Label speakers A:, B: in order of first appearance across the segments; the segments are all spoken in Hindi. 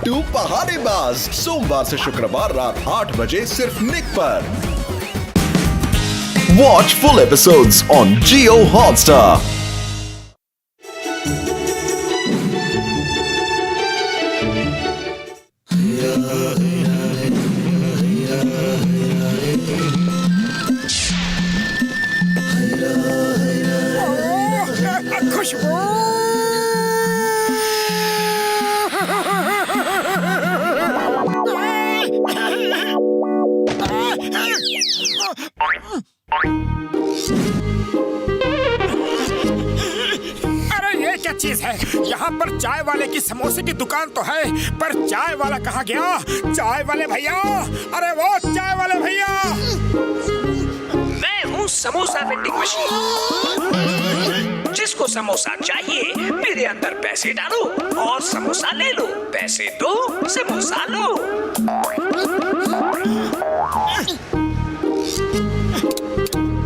A: बिट्टू पहाड़ीबाज सोमवार से शुक्रवार रात 8 बजे सिर्फ निक पर। Watch full episodes on Jio Hotstar।
B: खुशबू अरे ये क्या चीज है? यहाँ पर चाय वाले की समोसे की दुकान तो है, पर चाय वाला कहाँ गया? चाय वाले भैया, अरे वो चाय वाले भैया।
C: मैं हूँ समोसा वेंडिंग मशीन। जिसको समोसा चाहिए मेरे अंदर पैसे डालो और समोसा ले लो। पैसे दो, समोसा लो।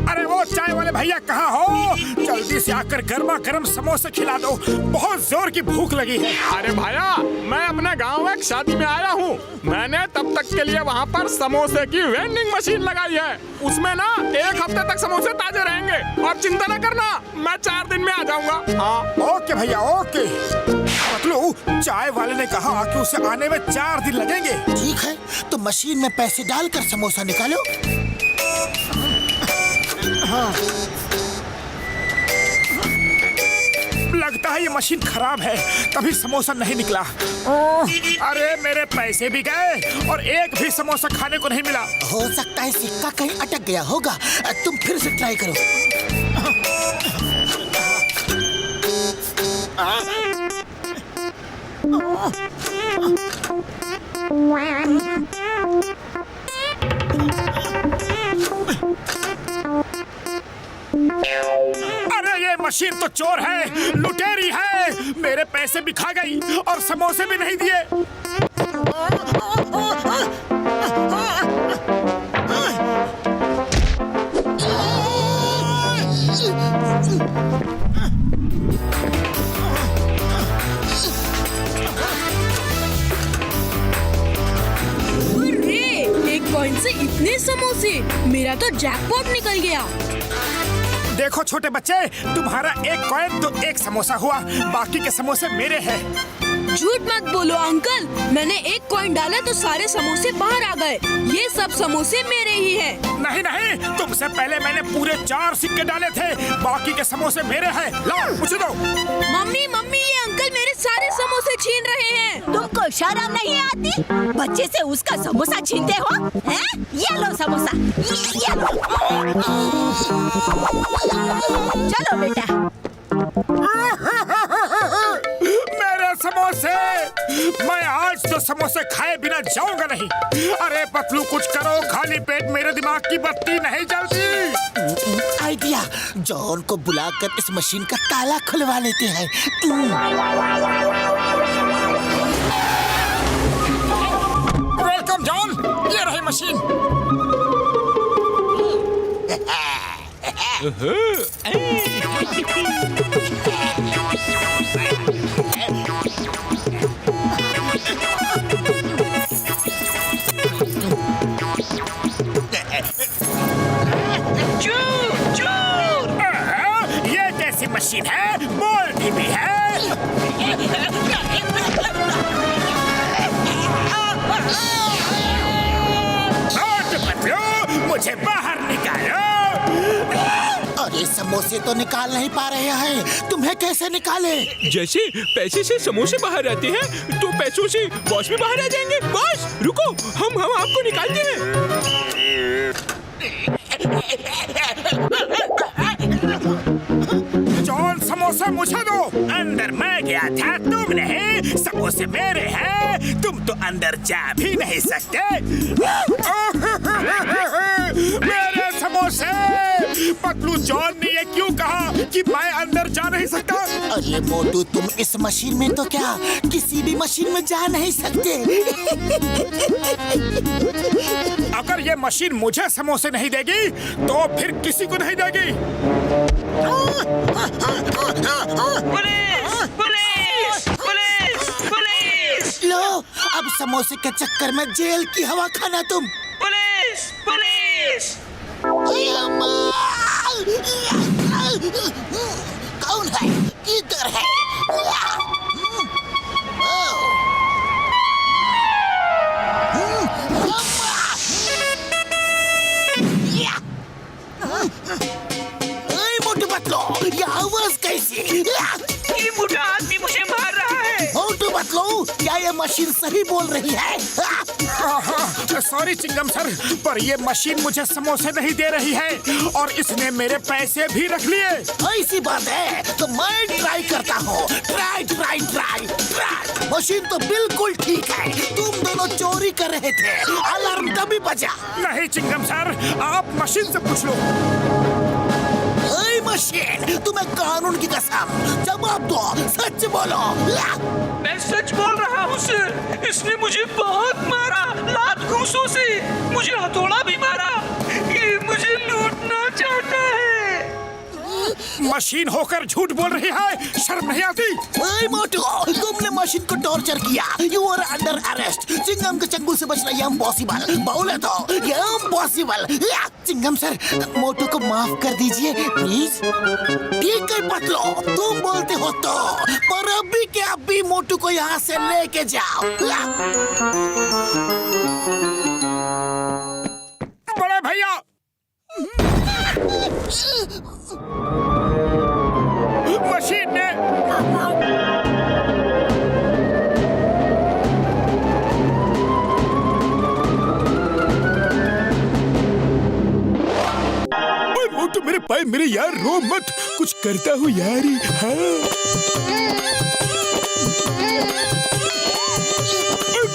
B: अरे वो चाय वाले भैया कहाँ हो? जल्दी से आकर गर्मा गर्म समोसे खिला दो, बहुत जोर की भूख लगी है।
D: अरे भाया, मैं अपने गांव एक शादी में आया हूँ। मैंने तब तक के लिए वहाँ पर समोसे की वेंडिंग मशीन लगाई है। उसमें ना 1 हफ्ते तक समोसे ताजे रहेंगे और चिंता न करना, मैं 4 दिन में आ जाऊँगा। हाँ
B: ओके भैया ओके। पतलू, चाय वाले ने कहा कि उसे आने में 4 दिन लगेंगे।
E: ठीक है, तो मशीन में पैसे डालकर समोसा निकालो।
B: हाँ। लगता है ये मशीन खराब है, तभी समोसा नहीं निकला। अरे मेरे पैसे भी गए और एक भी समोसा खाने को नहीं मिला।
E: हो सकता है सिक्का कहीं अटक गया होगा, तुम फिर से ट्राई करो।
B: अरे ये मशीन तो चोर है, लुटेरी है। मेरे पैसे भी खा गई और समोसे भी नहीं दिए।
F: अरे, 1 कॉइन से इतने समोसे, मेरा तो जैकपॉट निकल गया।
B: देखो छोटे बच्चे, तुम्हारा 1 कॉइन तो 1 समोसा हुआ, बाकी के समोसे मेरे हैं।
F: झूठ मत बोलो अंकल, मैंने 1 कॉइन डाला तो सारे समोसे बाहर आ गए। ये सब समोसे मेरे ही हैं।
B: नहीं नहीं, तुमसे पहले मैंने पूरे 4 सिक्के डाले थे, बाकी के समोसे मेरे हैं। लाओ मुझे दो।
F: मम्मी मम्मी, ये अंकल मेरे सारे समोसे छीन रहे हैं।
G: तुमको शर्म नहीं आती? बच्चे से उसका समोसा छीनते हो? हैं? ये लो समोसा, ये लो। चलो बेटा।
B: मेरे समोसे, मैं आज तो समोसे खाए बिना जाऊंगा नहीं। अरे पतलू कुछ करो, खाली पेट मेरे दिमाग की बत्ती नहीं जलती।
E: आइडिया, जॉन को बुलाकर इस मशीन का ताला खुलवा लेते हैं।
B: वेलकम जॉन, ये रही मशीन। ये कैसी मशीन है? बोलती भी है। मुझे बाहर निकालो।
E: अरे समोसे तो निकाल नहीं पा रहे हैं, तुम्हें कैसे निकाले?
D: जैसे पैसे से समोसे बाहर आते हैं तो पैसों से बॉस भी बाहर आ जाएंगे। बॉस रुको, हम आपको निकालते हैं।
B: जॉन समोसा मुझे दो। अंदर मैं गया था, तुम नहीं। समोसे मेरे हैं, तुम तो अंदर जा भी नहीं सकते। मेरे समोसे। पतलू, जॉन ने ये क्यों कहा कि मैं अंदर जा नहीं सकता?
E: अरे मोटू, तुम इस मशीन में तो क्या किसी भी मशीन में जा नहीं सकते।
B: अगर ये मशीन मुझे समोसे नहीं देगी तो फिर किसी को नहीं देगी।
C: पुलिस! पुलिस! पुलिस! पुलिस!
E: लो, अब समोसे के चक्कर में जेल की हवा खाना तुम।
C: Police police.
E: कौन है? किधर है? मोटू पतलो, ये आवाज कैसी?
C: ये बूढ़ा आदमी मुझे मार रहा है।
E: मोटू पतलो, क्या ये मशीन सही बोल रही है?
B: सॉरी चिंगम सर, पर ये मशीन मुझे समोसे नहीं दे रही है और इसने मेरे पैसे भी रख लिए।
E: ऐसी बात है तो मैं ट्राई करता हूँ। ट्राई। मशीन तो बिल्कुल ठीक है। तुम दोनों चोरी कर रहे थे, अलार्म तभी बजा।
B: नहीं चिंगम सर, आप मशीन से पूछ लो।
E: मशीन, तुम्हें कानून की कसम, जवाब दो, सच बोलो।
C: मैं सच बोल रहा हूँ सर, इसने मुझे बहुत मारा, लात घूंसों से, मुझे हथौड़ा भी मारा। ये मुझे लूटना चाहता है।
B: मशीन होकर झूठ बोल रही है, शर्म नहीं आती?
E: मोटू, तुमने मशीन को टॉर्चर किया। You are under arrest. Chingum के चंगुल से बचना इम्पॉसिबल। बोले तो इम्पॉसिबल। चिंगम सर, मोटू को माफ कर दीजिए प्लीज। ठीक है पतलो, तुम बोलते हो तो, पर अभी के अभी मोटू को यहाँ से लेके जाओ।
B: बड़े भैया, मशीन ने
H: मोटू मेरे पाए मेरे यार, रो मत, कुछ करता हूँ यार।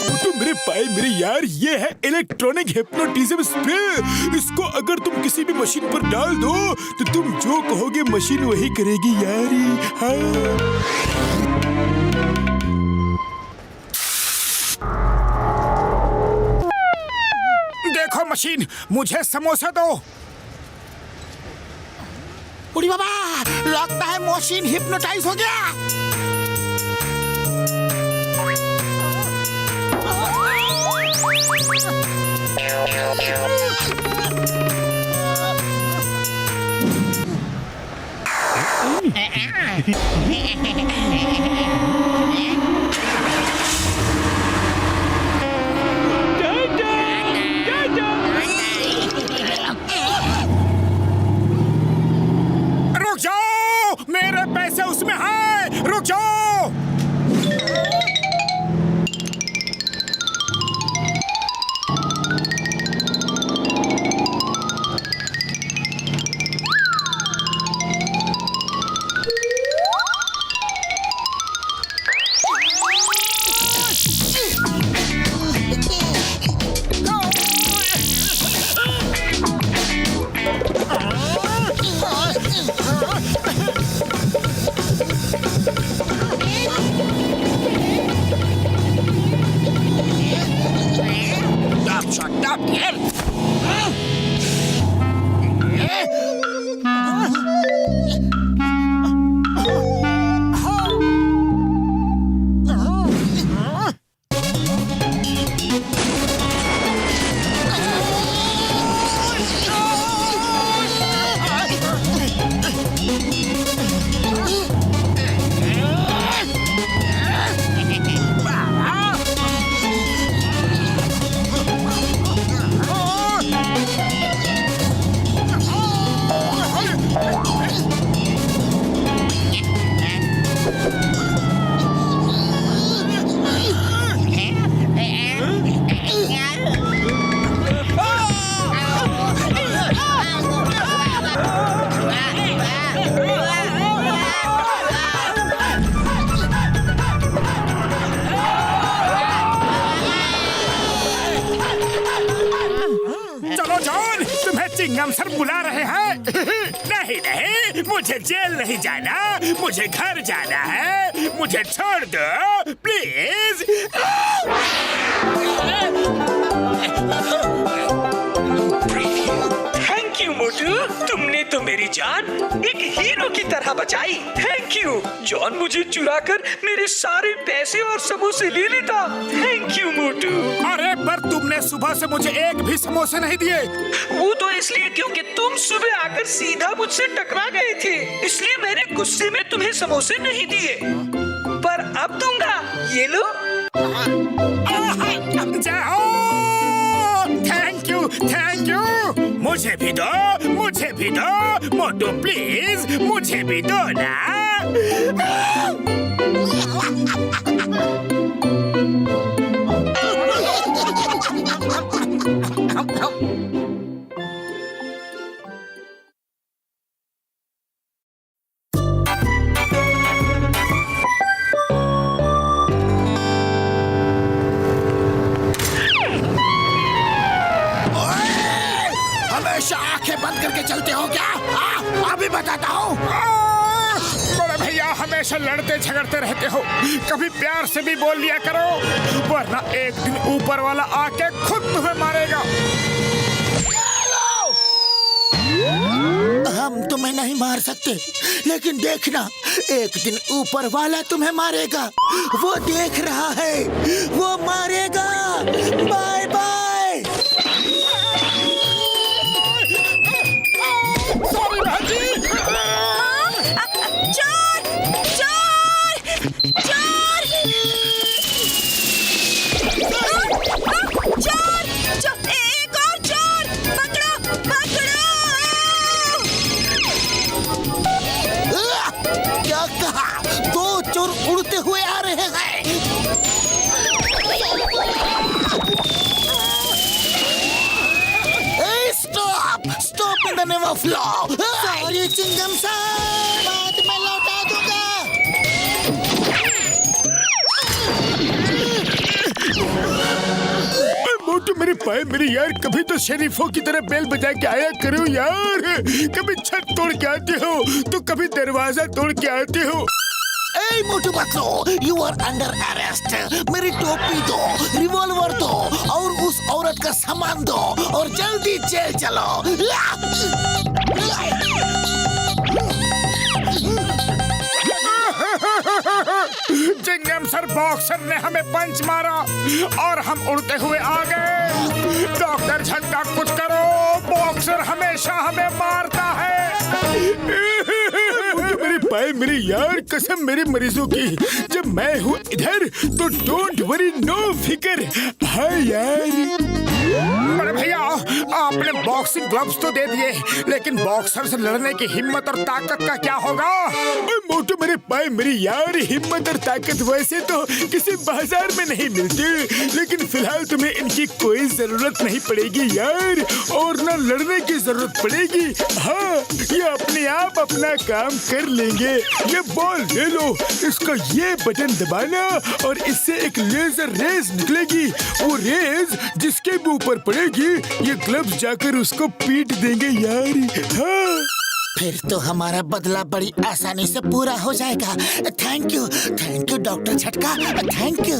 H: मोटू मेरे पाए मेरे यार, ये है इलेक्ट्रॉनिक हिप्नोटिज्म स्प्रे। इसको अगर तुम किसी भी मशीन पर डाल दो तो तुम जो कहोगे मशीन वही करेगी यारी।
B: देखो मशीन, मुझे समोसा दो।
E: उड़ी बाबा, लगता है मशीन हिप्नोटाइज हो गया।
B: रुक जाओ, मेरे पैसे उसमें हैं, रुक जाओ। चिंगम सर बुला रहे हैं। नहीं नहीं, मुझे जेल नहीं जाना, मुझे घर जाना है, मुझे छोड़ दो प्लीज।
C: थैंक यू मोटू, तुमने तो मेरी जान एक हीरो की तरह बचाई। Thank you. जॉन मुझे चुराकर मेरे सारे पैसे और समोसे ले लेता। थैंक यू मोटू।
B: अरे पर तुमने सुबह से मुझे एक भी समोसे नहीं दिए।
C: वो तो इसलिए क्योंकि तुम सुबह आकर सीधा मुझसे टकरा गए थे, इसलिए मैंने गुस्से में तुम्हें समोसे नहीं दिए। पर अब दूंगा, ये लो।
B: जाओ। Thank you. मुझे भी दो मोटू प्लीज, मुझे भी दो ना।
E: हमेशा आंखें बंद करके चलते हो क्या? अभी बताता हूँ।
B: बड़े भैया हमेशा लड़ते झगड़ते रहते हो, कभी प्यार से भी बोल लिया करो, वरना एक दिन ऊपर वाला आके खुद तुम्हें मारेगा।
E: हम तुम्हें नहीं मार सकते, लेकिन देखना एक दिन ऊपर वाला तुम्हें मारेगा। वो देख रहा है, वो मारेगा। Bye bye.
B: सॉरी भाजी।
G: चोर चोर चोर चोर चोर, एक और चोर, पकड़ो पकड़ो।
E: क्या कहा? दो चोर उड़ते हुए आ रहे हैं। Stop in the name of law. Sorry Chingum sir, बाद में लौटा दूंगा।
H: मोटू मेरे पाए मेरे यार, कभी तो शरीफों की तरह बेल बजा के आया करो यार। कभी छत तोड़ के आते हो तो कभी दरवाजा तोड़ के आते हो।
E: ए मोटू बच्चों, यू आर अंडर अरेस्ट। मेरी टोपी दो, रिवॉल्वर दो और उस औरत का सामान दो और जल्दी जेल चलो।
B: चिंगम सर बॉक्सर ने हमें पंच मारा और हम उड़ते हुए आ गए। डॉक्टर झटका कुछ करो, बॉक्सर हमेशा हमें मारता है।
H: मेरे पाए मेरे यार, कसम मेरे मरीजों की, जब मैं हूँ इधर तो डोंट वरी, नो फिकर। हाँ यार।
B: बड़े भैया आपने बॉक्सिंग ग्लव्स तो दे दिए, लेकिन बॉक्सर से लड़ने की हिम्मत और ताकत का क्या होगा?
H: मोटू मेरे पाए मेरे यार, हिम्मत और ताकत वैसे तो किसी बाजार में नहीं मिलती, लेकिन फिलहाल तुम्हें इनकी कोई जरूरत नहीं पड़ेगी यार, और ना लड़ने की जरूरत पड़ेगी। हाँ, ये अपने आप अपना काम कर लेंगे। ये बॉल ले लो, इसका ये बटन दबाना और इससे एक लेजर रेज निकलेगी। वो रेज जिसके भी ऊपर पड़ेगी, ये ग्लव्स जाकर उसको पीट देंगे यार। हाँ,
E: फिर तो हमारा बदला बड़ी आसानी से पूरा हो जाएगा। थैंक यू डॉक्टर झटका, थैंक यू।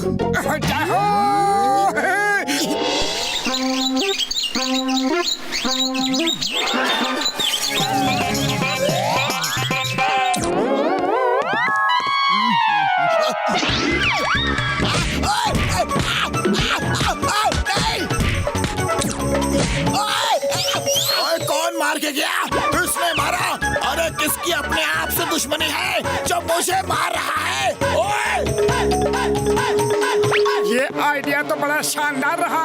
E: कौन मार के गया? किसने मारा? अरे किसकी अपने आप से दुश्मनी है जो मुझे मार रहा है? ओए!
B: ये आइडिया तो बड़ा शानदार रहा।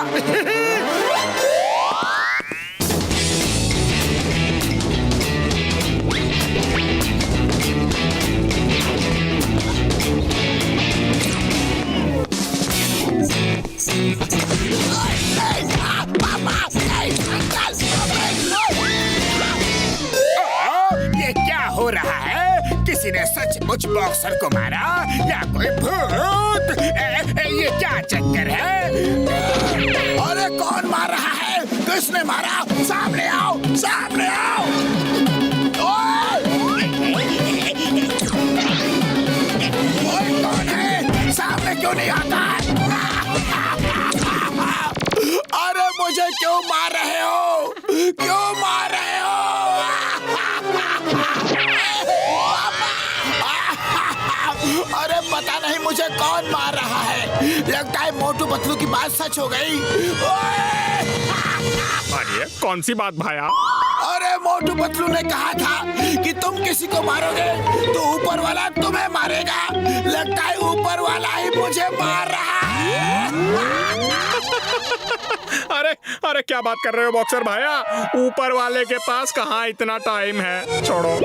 B: ये क्या हो रहा है? किसी ने सचमुच बॉक्सर को मारा या कोई भूत? ये क्या चक्कर है?
E: अरे कौन मार रहा है? किसने मारा? सामने आओ, सामने आओ। ओए कौन है? सामने क्यों नहीं आता? अरे मुझे क्यों मार रहे हो? क्यों मार रहे हो? मुझे कौन मार रहा है? लगता है मोटू पतलू की बात सच हो गई।
D: अरे कौन सी बात भाया?
E: अरे मोटू पतलू ने कहा था कि तुम किसी को मारोगे तो ऊपर वाला तुम्हें मारेगा। लगता है ऊपर वाला ही मुझे मार रहा है।
D: अरे अरे क्या बात कर रहे हो बॉक्सर भाया? ऊपर वाले के पास कहाँ इतना टाइम है, छोड़ो।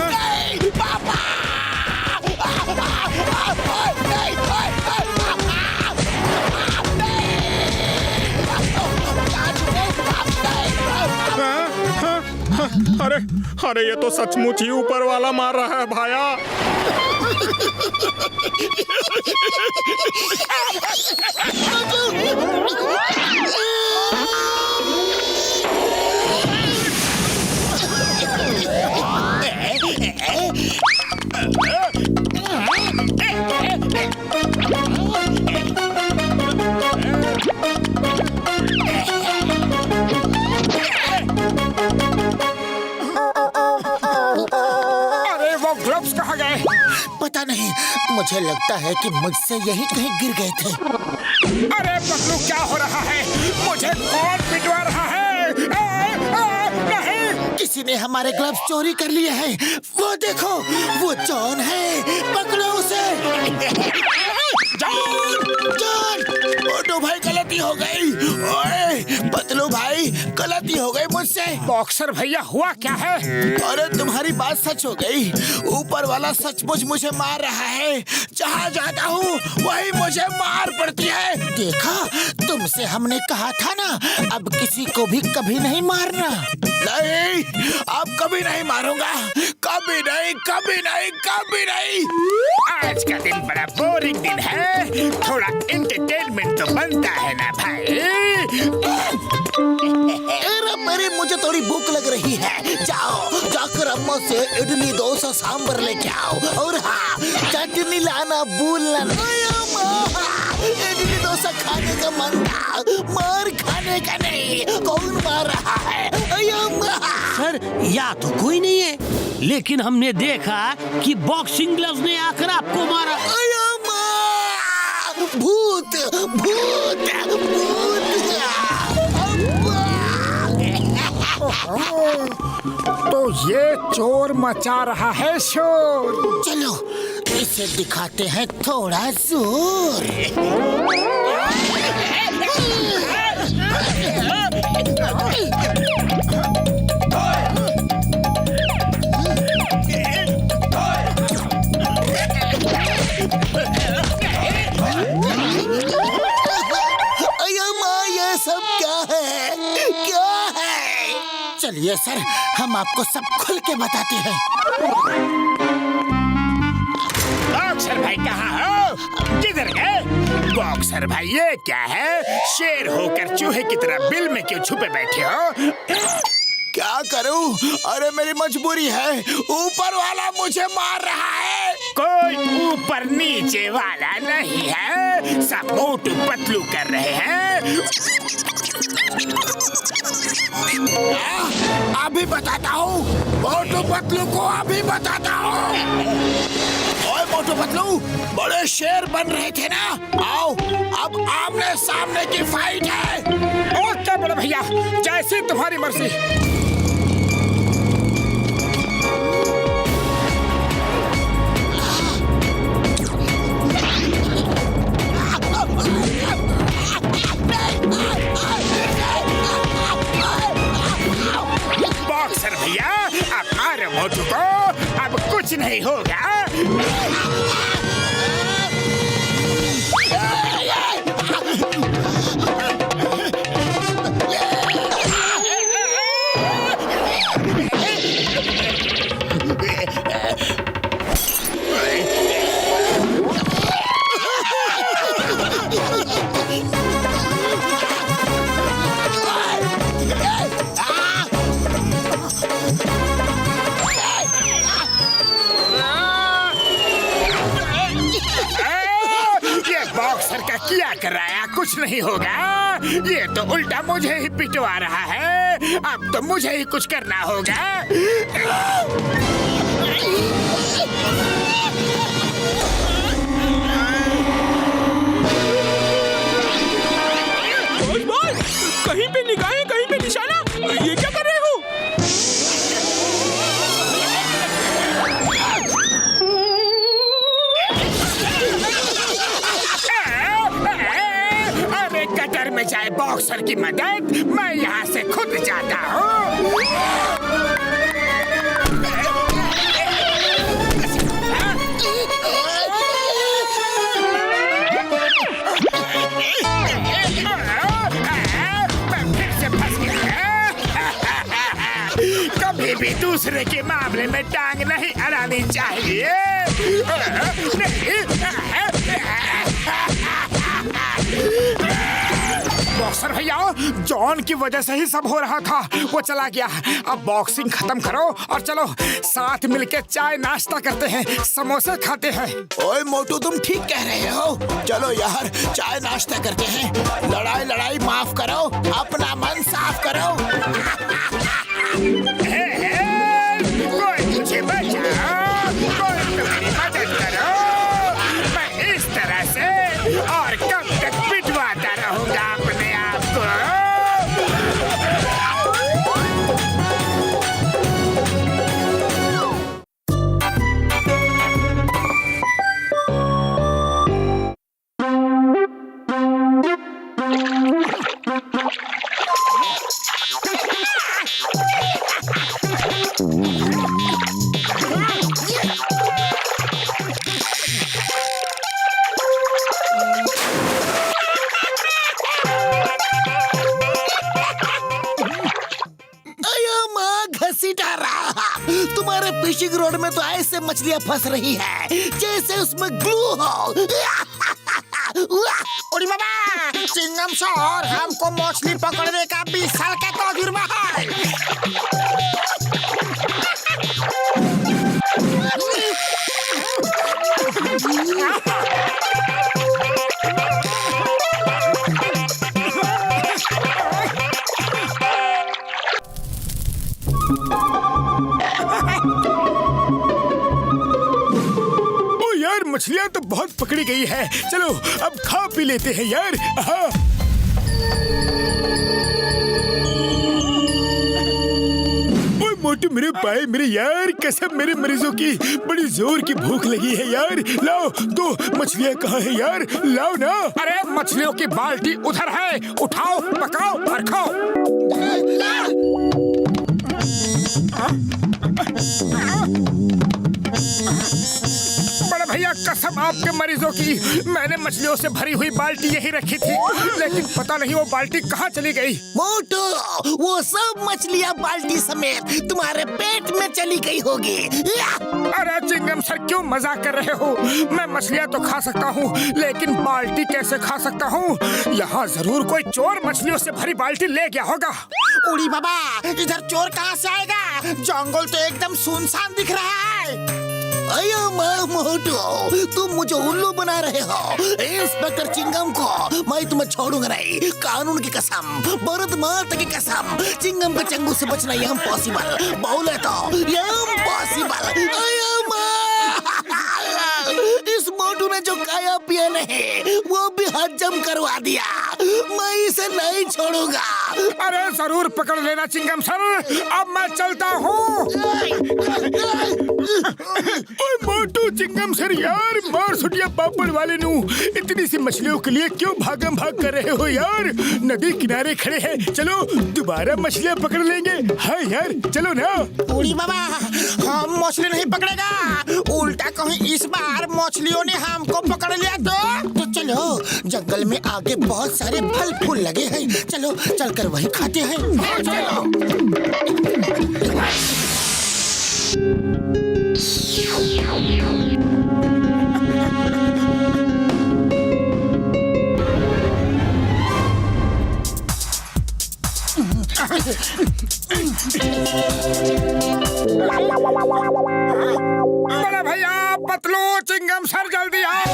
E: नहीं, पापा!
D: अरे अरे ये तो सचमुच ही ऊपर वाला मार रहा है भाया।
B: ग्लव्स कहाँ गए?
E: पता नहीं, मुझे लगता है कि मुझसे यही कहीं गिर गए थे।
B: अरे पतलू क्या हो रहा है? मुझे कौन पिटवा रहा है? नहीं!
E: किसी ने हमारे ग्लव्स चोरी कर लिए हैं। वो देखो, वो जॉन है, पकड़ो उसे। जॉन! मोटू भाई गलती हो गई। ओए पतलू भाई गलती हो गई मुझसे।
B: बॉक्सर भैया हुआ क्या है?
E: अरे तुम्हारी बात सच हो गई। ऊपर वाला सचमुच मुझे मार रहा है। जहाँ जाता हूँ वही मुझे मार पड़ती है। देखा, तुमसे हमने कहा था ना, अब किसी को भी कभी नहीं मारना। नहीं, अब कभी नहीं मारूंगा। कभी नहीं, कभी नहीं, कभी नहीं।
B: आज का दिन बड़ा बोरिंग दिन है। थोड़ा एंटरटेनमेंट तो बनता है ना भाई।
E: अरे मेरी मुझे थोड़ी भूख लग रही है। जाओ जाकर अम्मा से इडली डोसा सांभर लेके आओ। और हाँ, चटनी लाना भूलना। इडली डोसा खाने का मन था, मार खाने का नहीं। कौन मार रहा है?
I: सर, या तो कोई नहीं है, लेकिन हमने देखा कि बॉक्सिंग ग्लव्स ने आकर आपको मारा।
E: भूत भूत भूत!
B: तो ये चोर मचा रहा है शोर।
E: चलो इसे दिखाते हैं थोड़ा जोर। ये सब क्या है? क्या है? चलिए सर, हम आपको सब खुल के बताते हैं।
B: बॉक्सर भाई कहाँ हो? किधर गए? बॉक्सर भाई ये क्या है? शेर होकर चूहे की तरह बिल में क्यों छुपे बैठे हो?
E: क्या करूं? अरे मेरी मजबूरी है। ऊपर वाला मुझे मार रहा है।
B: कोई ऊपर नीचे वाला नहीं है। सब मोटू पतलू कर रहे हैं।
E: अभी बताता हूँ, मोटू पतलू को अभी बताता हूँ। ओए मोटू पतलू, बड़े शेर बन रहे थे ना? आओ, अब आमने सामने की फाइट है।
B: ओके बड़े भैया, जैसी तुम्हारी मर्जी। बॉक्सर भैया, अब मारो मोटू को, अब कुछ नहीं होगा। क्या कराया? कुछ नहीं होगा। ये तो उल्टा मुझे ही पिटवा रहा है। अब तो मुझे ही कुछ करना होगा। जाए बॉक्सर की मदद, मैं यहाँ से खुद जाता हूँ। मैं फिर से फंस गया। कभी भी दूसरे के मामले में टांग नहीं अड़ानी चाहिए। बॉक्सर भैया, जॉन की वजह से ही सब हो रहा था। वो चला गया। अब बॉक्सिंग खत्म करो और चलो साथ मिलके चाय नाश्ता करते हैं, समोसे खाते हैं।
E: ओए मोटू, तुम ठीक कह रहे हो। चलो यार, चाय नाश्ता करते हैं। लड़ाई माफ करो, अपना मन साफ करो।
B: कोई मुझे बचाओ, कोई मेरी मदद करो। मैं इस तरह से और कब तक पिटवाता रहूंगा अपने आप को।
E: तुम्हारे फिशिंग रोड में तो ऐसे मछलियाँ फंस रही है जैसे उसमें ग्लू हो।
B: उड़ी बाबा, चिंगम सर, हमको मछली पकड़ने का 20 साल का तजुर्बा है। मछलियाँ तो बहुत पकड़ी गई है। चलो अब खा पी लेते हैं यार। ओए मोटू मेरे भाई, मेरे यार, कसम मेरे मरीजों की बड़ी जोर की भूख लगी है यार। लाओ, दो मछलियाँ कहाँ है यार, लाओ ना। अरे मछलियों की बाल्टी उधर है, उठाओ, पकाओ और खाओ। बड़े भैया, कसम आपके मरीजों की, मैंने मछलियों से भरी हुई बाल्टी यहीं रखी थी, लेकिन पता नहीं वो बाल्टी कहाँ चली गई।
E: मोटू, वो सब मछलियाँ बाल्टी समेत तुम्हारे पेट में चली गई होगी।
B: अरे चिंगम सर, क्यों मजाक कर रहे हो? मैं मछलियाँ तो खा सकता हूँ, लेकिन बाल्टी कैसे खा सकता हूँ? यहाँ जरूर कोई चोर मछलियों से भरी बाल्टी ले गया होगा।
E: उड़ी बाबा, इधर चोर कहाँ से आएगा? जंगल तो एकदम सुनसान दिख रहा है। अयो मोटू, तुम मुझे उल्लू बना रहे हो। इंस्पेक्टर चिंगम को मैं तुम्हें छोड़ूंगा नहीं। कानून की कसम, भारत माता की कसम, चिंगम के चंगू से बचना इम्पॉसिबल। बोले तो इम्पॉसिबल। इस मोटू ने जो खाया पिया नहीं, वो भी हजम करवा दिया। मैं इसे नहीं छोड़ूंगा।
B: अरे जरूर पकड़ लेना चिंगम सर, अब मैं चलता हूँ। मोटू, चिंगम सर यार, मार सुटिया पापड़ वाले नू, इतनी सी मछलियों के लिए क्यों भागम भाग कर रहे हो यार? नदी किनारे खड़े हैं, चलो दोबारा मछलियाँ पकड़ लेंगे। हाँ यार, चलो ना।
E: उड़ी बाबा, हम मछली नहीं पकड़ेगा, उल्टा कहीं इस बार मछलियों ने हमको पकड़ लिया तो चलो, जंगल में आगे बहुत सारे फल फूल लगे हैं, चलो चलकर वहीं खाते हैं। चलो।
B: बड़े भैया, पतलू, चिंगम सर, जल्दी आओ।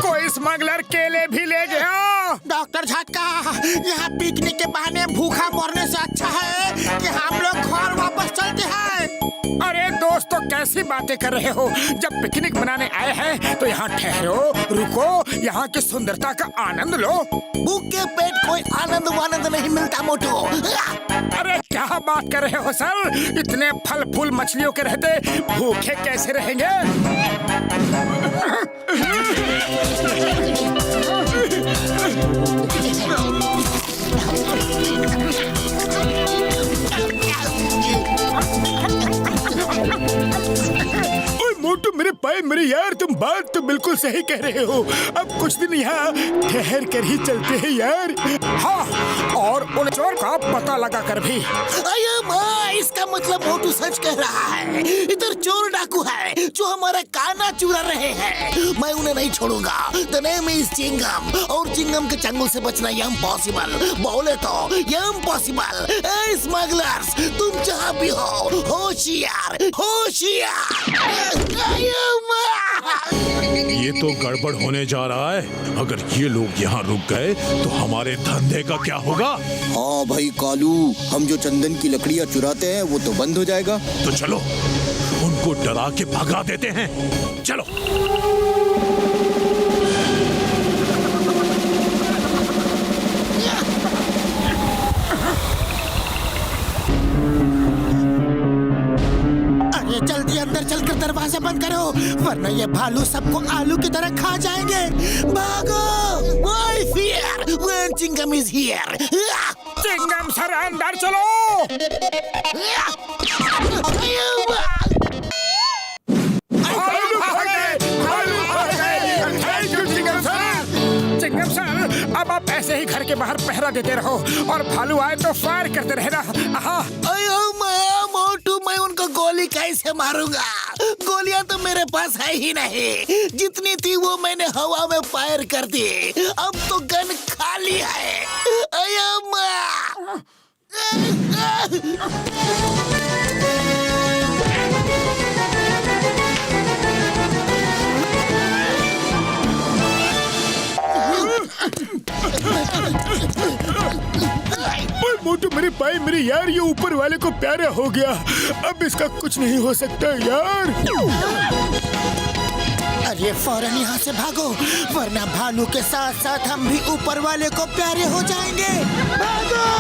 B: कोई स्मगलर केले भी ले गया।
E: डॉक्टर झटका, यहाँ पिकनिक के बहाने भूखा मरने से अच्छा है कि हम लोग घर वापस चलते हैं।
B: अरे दोस्तों, कैसी बातें कर रहे हो? जब पिकनिक मनाने आए हैं तो यहाँ ठहरो, रुको, यहाँ की सुंदरता का आनंद लो।
E: भूखे पेट कोई आनंद वानंद नहीं मिलता मोटू।
B: अरे क्या बात कर रहे हो सर? इतने फल फूल मछलियों के रहते भूखे कैसे रहेंगे?
H: मोटू मेरे पाए मेरे यार, तुम बात तो बिल्कुल सही कह रहे हो। अब कुछ दिन यहाँ ठहर कर ही चलते हैं यार।
B: हाँ, और उन चोर का पता लगा कर भी।
E: अये माँ, इसका मतलब मोटू सच कह रहा है। इधर चोर डाकू है जो हमारा काना चुरा रहे हैं। मैं उन्हें नहीं छोड़ूंगा। द नेम इज चिंगम, और चिंगम के चंगुल से बचना इम्पॉसिबल। बोले तो इम्पॉसिबल। ए स्मगलर्स, तुम जहाँ भी हो, होशियार होशियार।
J: ये तो गड़बड़ होने जा रहा है। अगर ये लोग यहाँ रुक गए तो हमारे धंधे का क्या होगा?
K: हाँ भाई कालू, हम जो चंदन की लकड़ियाँ चुराते हैं वो तो बंद हो जाएगा।
J: तो चलो उनको डरा के भगा देते हैं। चलो।
E: जल्दी अंदर चलकर दरवाजा बंद करो, वरना ये भालू सबको आलू की तरह खा जाएंगे। भागो! I fear when Chingum is here.
B: Chingum sir अंदर चलो। चिंगम सर, अब आप ऐसे ही घर के बाहर पहरा देते रहो और भालू आए तो फायर करते रहना।
E: मोटू, मैं उनको गोली कैसे मारूंगा? गोलियां तो मेरे पास है ही नहीं। जितनी थी वो मैंने हवा में फायर कर दी। अब तो गन खाली है।
H: मोटू मेरे पाए मेरे यार, ये ऊपर वाले को प्यारा हो गया। अब इसका कुछ नहीं हो सकता यार।
E: अरे फौरन यहाँ से भागो, वरना भालू के साथ साथ हम भी ऊपर वाले को प्यारे हो जाएंगे। भागो!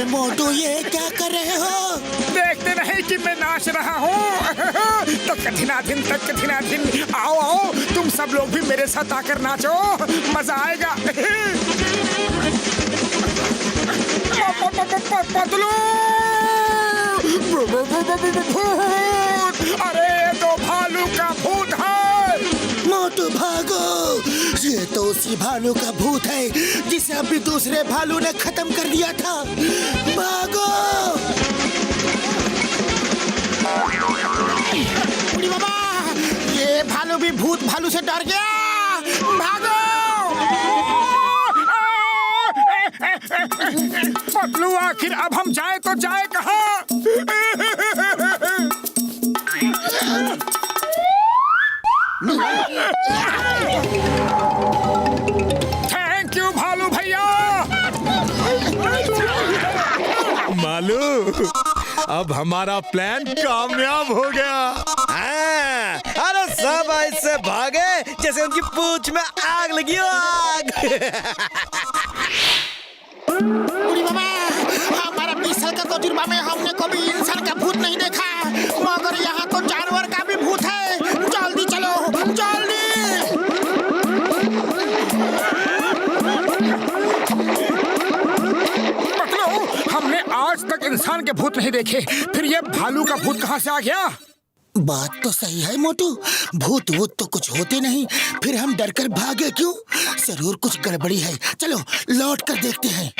E: मोटू, ये क्या कर रहे हो?
B: देखते नहीं कि मैं नाच रहा हूँ? तो कठिनाधिन तक कठिनाधिन, आओ आओ, तुम सब लोग भी मेरे साथ आकर नाचो, मजा आएगा। पतलू, अरे तो भालू का भूत है।
E: मोटू भागो, ये तो उसी भालू का भूत है जिसे अभी दूसरे भालू ने खत्म कर दिया था। भागो! बाबा, ये भालू भी भूत भालू से डर गया। भागो!
B: पतलू, आखिर अब हम जाए तो जाए कहाँ? थैंक यू भालू भैया।
J: मालू, अब हमारा प्लान कामयाब हो गया।
K: अरे सब ऐसे भागे जैसे उनकी पूंछ में आग लगी हो, आग।
E: बाबा, हमारा 20 साल का तजुर्बा में हमने कभी इंसान का भूत नहीं देखा, मगर यहाँ तो जानवर का भी भूत है। जल्दी चलो, जल्दी।
B: हमने आज तक इंसान के भूत नहीं देखे, फिर ये भालू का भूत कहाँ से आ गया?
E: बात तो सही है मोटू, भूत वूत तो कुछ होते नहीं, फिर हम डर कर भागे क्यों? जरूर कुछ गड़बड़ी है। चलो लौट कर देखते हैं।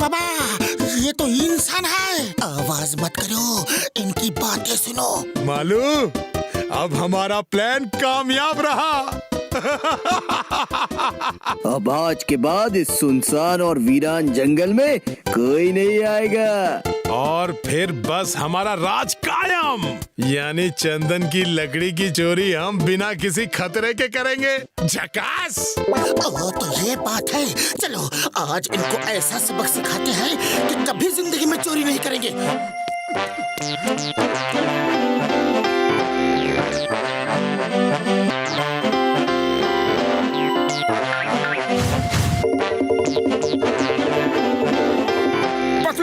E: बाबा, ये तो इंसान है। आवाज मत करो, इनकी बातें सुनो।
J: मालू, अब हमारा प्लान कामयाब रहा।
K: अब आज के बाद इस सुनसान और वीरान जंगल में कोई नहीं आएगा।
J: और फिर बस हमारा राज कायम। यानी चंदन की लकड़ी की चोरी हम बिना किसी खतरे के करेंगे। झकास।
E: तो ये बात है। चलो आज इनको ऐसा सबक सिखाते हैं कि कभी जिंदगी में चोरी नहीं करेंगे।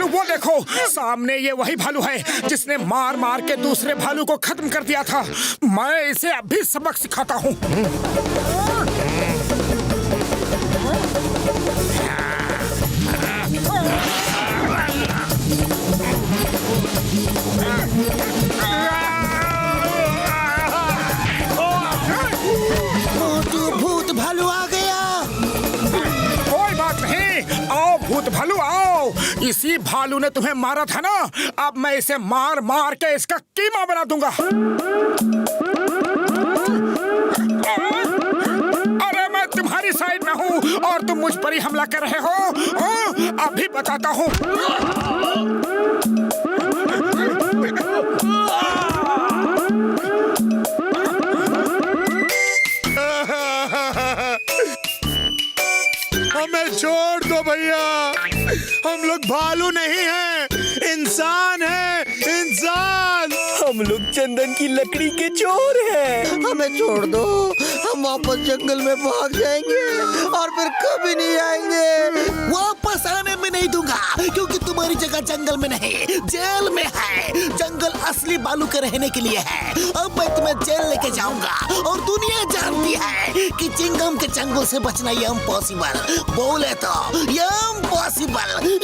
B: वो देखो, सामने ये वही भालू है जिसने मार मार के दूसरे भालू को खत्म कर दिया था। मैं इसे अभी सबक सिखाता हूँ।
E: मोटू भूत भालू आ गया।
B: कोई बात नहीं, आओ भूत भालू आओ। इसी भालू ने तुम्हें मारा था ना, अब मैं इसे मार मार के इसका कीमा बना दूंगा। अरे मैं तुम्हारी साइड में हूँ और तुम मुझ पर ही हमला कर रहे हो। अभी बताता हूँ।
J: हमें छोड़ दो भैया, हम लोग भालू नहीं हैं, इंसान हैं, इंसान।
K: हम लोग चंदन की लकड़ी के चोर हैं। हमें छोड़ दो, हम वापस जंगल में भाग जाएंगे और फिर कभी नहीं आएंगे।
E: वापस आने में नहीं दूंगा, क्योंकि तुम्हारी जगह जंगल में नहीं, जेल में है। जंगल असली भालू के रहने के लिए है। अब मैं तुम्हें जेल लेके जाऊंगा और दुनिया जानती है कि चिंगम के चंगुल से बचना ये इम्पॉसिबल। बोले तो ये इम्पॉसिबल।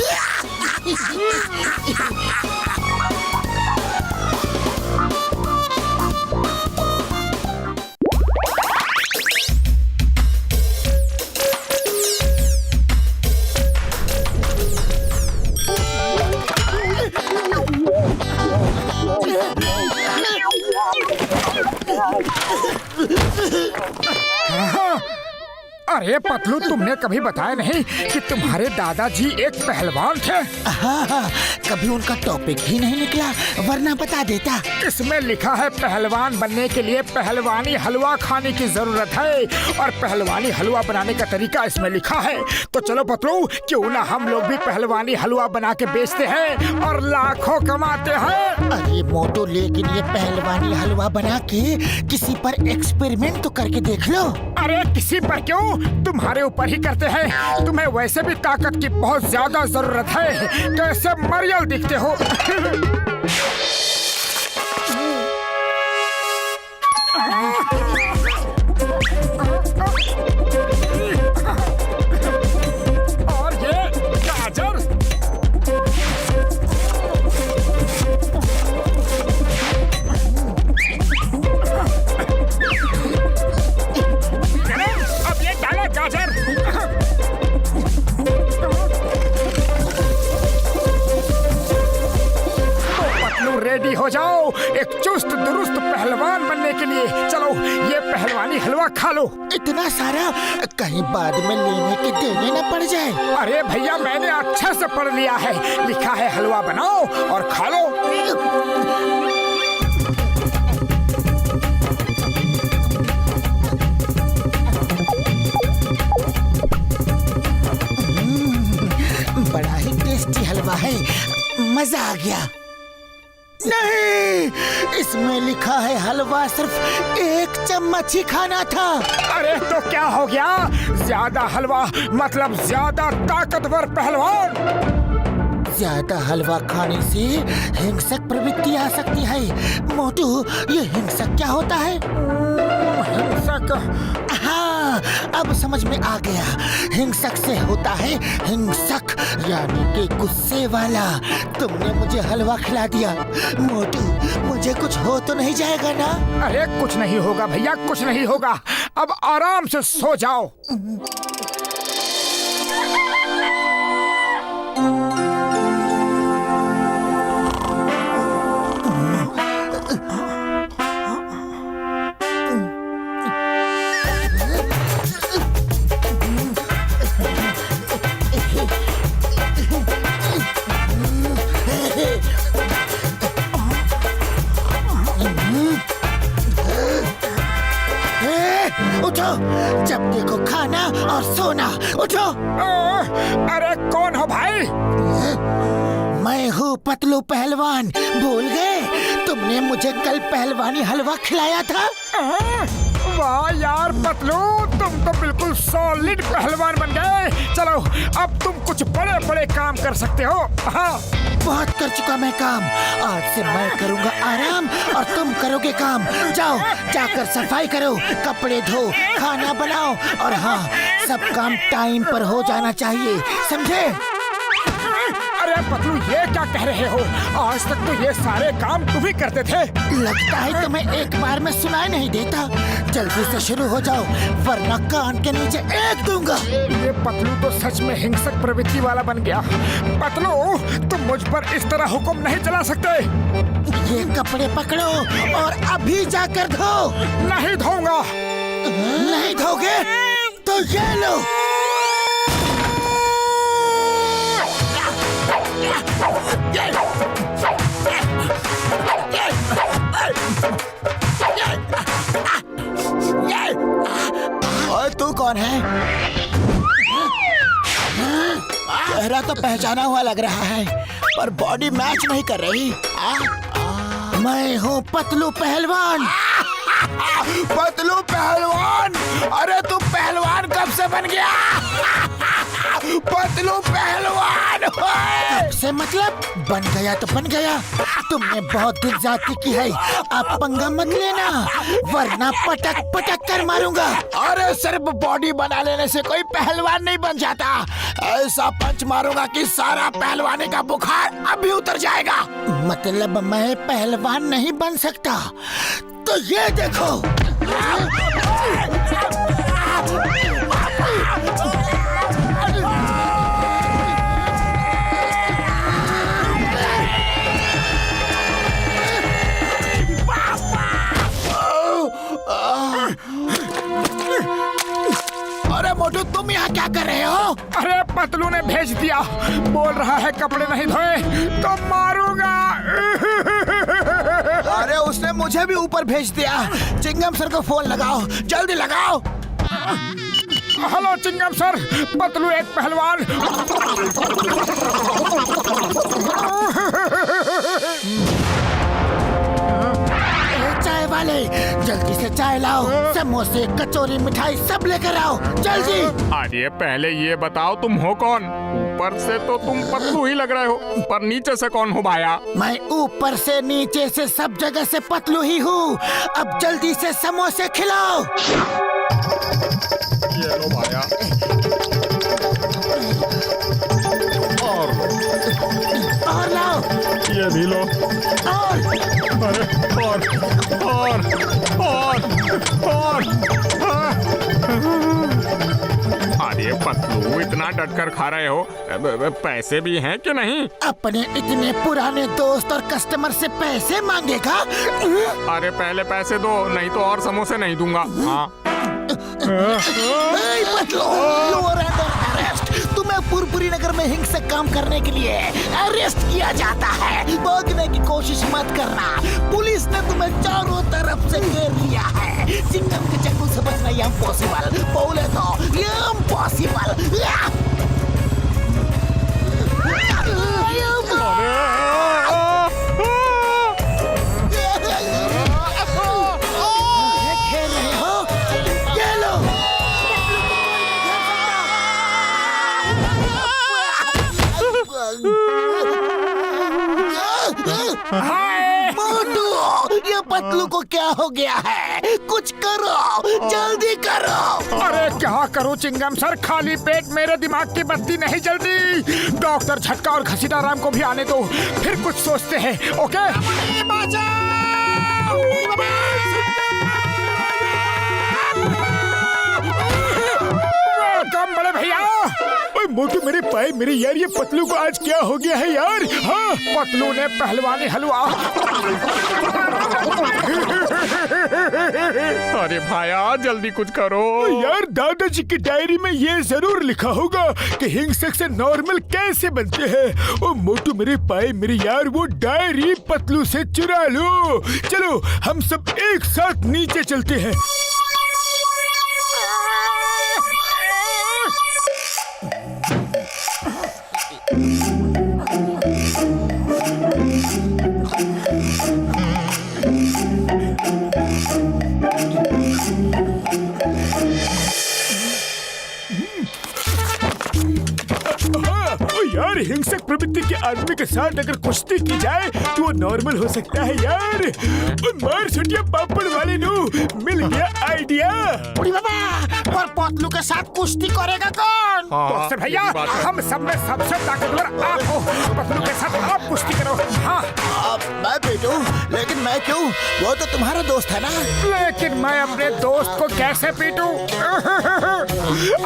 B: अरे पतलू, तुमने कभी बताया नहीं कि तुम्हारे दादाजी एक पहलवान थे?
E: हाँ, कभी उनका टॉपिक ही नहीं निकला, वरना बता देता।
B: इसमें लिखा है पहलवान बनने के लिए पहलवानी हलवा खाने की जरूरत है, और पहलवानी हलवा बनाने का तरीका इसमें लिखा है। तो चलो पतलू, क्यों ना हम लोग भी पहलवानी हलवा बना के बेचते हैं और लाखों कमाते हैं।
E: अरे मोटू, लेकिन ये पहलवानी हलवा बना के किसी पर एक्सपेरिमेंट तो करके देख लो।
B: अरे किसी पर क्यों, तुम्हारे ऊपर ही करते हैं। तुम्हें वैसे भी ताकत की बहुत ज्यादा जरूरत है, कैसे मरियल दिखते हो। और ये गाजर, अब ये डाला गाजर। रेडी हो जाओ एक चुस्त दुरुस्त पहलवान बनने के लिए। चलो ये पहलवानी हलवा खा लो।
E: इतना सारा कहीं बाद में लेने के देने न पड़ जाए।
B: अरे भैया, मैंने अच्छे से पढ़ लिया है, लिखा है हलवा बनाओ और खा लो।
E: बड़ा ही टेस्टी हलवा है, मजा आ गया। नहीं, इसमें लिखा है हलवा सिर्फ 1 चम्मच ही खाना था।
B: अरे तो क्या हो गया, ज्यादा हलवा मतलब ज्यादा ताकतवर पहलवान।
E: ज्यादा हलवा खाने से हिंसक प्रवृत्ति आ सकती है। मोटू, ये हिंसक क्या होता है?
B: हिंसक?
E: हाँ, अब समझ में आ गया। हिंसक से होता है हिंसक, यानी कि गुस्से वाला। तुमने मुझे हलवा खिला दिया। मोटू, मुझे कुछ हो तो नहीं जाएगा ना?
B: अरे कुछ नहीं होगा भैया, कुछ नहीं होगा। अब आराम से सो जाओ।
E: मैं हूँ पतलू पहलवान, भूल गए? तुमने मुझे कल पहलवानी हलवा खिलाया था।
B: वाह यार पतलू, तुम तो बिल्कुल सॉलिड पहलवान बन गए। चलो अब तुम कुछ बड़े बड़े काम कर सकते हो। हाँ,
E: बहुत कर चुका मैं काम, आज से मैं करूँगा आराम और तुम करोगे काम। जाओ, जाकर सफाई करो, कपड़े धो, खाना बनाओ और हाँ, सब काम टाइम पर हो जाना चाहिए, समझे?
B: अरे पतलू, ये क्या कह रहे हो? आज तक तो ये सारे काम तुम ही करते थे।
E: लगता है तुम्हें एक बार में सुनाई नहीं देता। जल्दी से शुरू हो जाओ वरना कान के नीचे एक दूंगा।
B: ये पतलू तो सच में हिंसक प्रवृत्ति वाला बन गया। पतलू, तुम मुझ पर इस तरह हुक्म नहीं चला सकते।
E: ये कपड़े पकड़ो और अभी जाकर धो।
B: नहीं धोऊंगा।
E: नहीं धोगे तो ये लो। और तू कौन है? चेहरा तो पहचाना हुआ लग रहा है, पर बॉडी मैच नहीं कर रही। मैं हूँ पतलू पहलवान।
B: पतलू पहलवान? अरे तू पहलवान कब से बन गया? पतलू पहलवान
E: से मतलब बन गया तो बन गया। तुमने बहुत दिल जाती की है, आप पंगा मत लेना वरना पटक पटक कर मारूंगा।
B: अरे सिर्फ बॉडी बना लेने से कोई पहलवान नहीं बन जाता। ऐसा पंच मारूंगा कि सारा पहलवानी का बुखार अभी उतर जाएगा।
E: मतलब मैं पहलवान नहीं बन सकता? तो ये देखो।
B: अरे मोटू, तुम यहाँ क्या कर रहे हो? अरे पतलू ने भेज दिया, बोल रहा है कपड़े नहीं धोए तो मारूंगा।
E: अरे उसने मुझे भी ऊपर भेज दिया। चिंगम सर को फोन लगाओ, जल्दी लगाओ।
B: हेलो चिंगम सर, पतलू एक पहलवान।
E: चाय वाले, जल्दी से चाय लाओ, समोसे, कचौरी, मिठाई सब लेकर आओ, जल्दी।
D: अरे पहले ये बताओ तुम हो कौन? ऊपर से तो तुम पतलू ही लग रहे हो, पर नीचे से कौन हो भाया?
E: मैं ऊपर से नीचे से सब जगह से पतलू ही हूँ। अब जल्दी से समोसे खिलाओ।
D: ये लो भाया।
E: और लाओ।
D: ये भी लो।
E: और
D: अरे पतलू, इतना डट कर खा रहे हो, पैसे भी हैं कि नहीं?
E: अपने इतने पुराने दोस्त और कस्टमर से पैसे मांगेगा?
D: अरे पहले पैसे दो, नहीं तो और समोसे नहीं दूंगा। हाँ।
E: तुम्हें पुरपुरी नगर में हिंसक काम करने के लिए अरेस्ट किया जाता है। भागने की कोशिश मत करना, पुलिस ने तुम्हें चारों तरफ से घेर लिया है। चिंगम के चाकू से बचना ये इम्पॉसिबल, बोले तो ये इम्पॉसिबल। खेल रहे हो? ये लो। मोटू, ये पतलू को क्या हो गया है? कुछ करो, जल्दी करो।
B: अरे क्या करूं चिंगम सर, खाली पेट मेरे दिमाग की बत्ती नहीं जलती। डॉक्टर झटका और घसीटा राम को भी आने दो, फिर कुछ सोचते हैं। ओके? वेलकम बड़े भैया।
H: मोटू मेरे पाए मेरे यार, ये पतलू को आज क्या हो गया है यार? हाँ,
B: पतलू ने पहलवानी हलवा।
D: अरे भाया, जल्दी कुछ करो
H: यार। दादाजी की डायरी में ये जरूर लिखा होगा कि हिंसक से नॉर्मल कैसे बनते हैं। ओ मोटू मेरे पाए मेरे यार, वो डायरी पतलू से चुरा लो। चलो हम सब एक साथ नीचे चलते हैं। यार हिंसक प्रवृत्ति के आदमी के साथ अगर कुश्ती की जाए तो वो नॉर्मल हो सकता है यार। और मार छुटिया पापड़ वाले नु मिल गया आइडिया।
B: बुढ़ी बाबा और पतलू के साथ कुश्ती करेगा कौन? बॉक्सर भैया हम सब में सबसे ताकतवर आप हो, पतलू के साथ आप कुश्ती करो। हाँ
E: मैं पीटू, लेकिन मैं क्यों? वो तो तुम्हारा दोस्त है ना।
B: लेकिन मैं अपने दोस्त को कैसे पीटूं?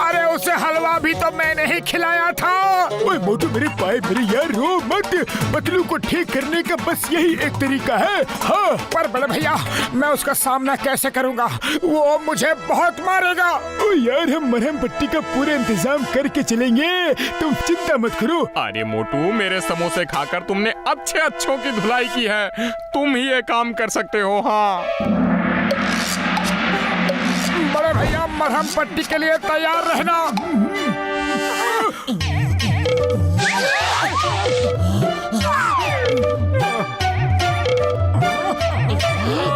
B: अरे उसे हलवा भी तो मैंने ही खिलाया था।
H: ओए मोटू मेरे पाए मेरे यार, रो मत। पतलू को ठीक करने का बस यही एक तरीका है। हाँ
B: पर बड़े भैया मैं उसका सामना कैसे करूंगा? वो मुझे बहुत मारेगा।
H: ओ यार हम मरहम पट्टी का पूरा इंतजाम करके चलेंगे, तुम चिंता मत करो।
D: अरे मोटू, मेरे समोसे खाकर तुमने अच्छे अच्छों की धुलाई की है, तुम ही ये काम कर सकते हो। हाँ
B: बड़े भैया मरहम पट्टी के लिए तैयार रहना।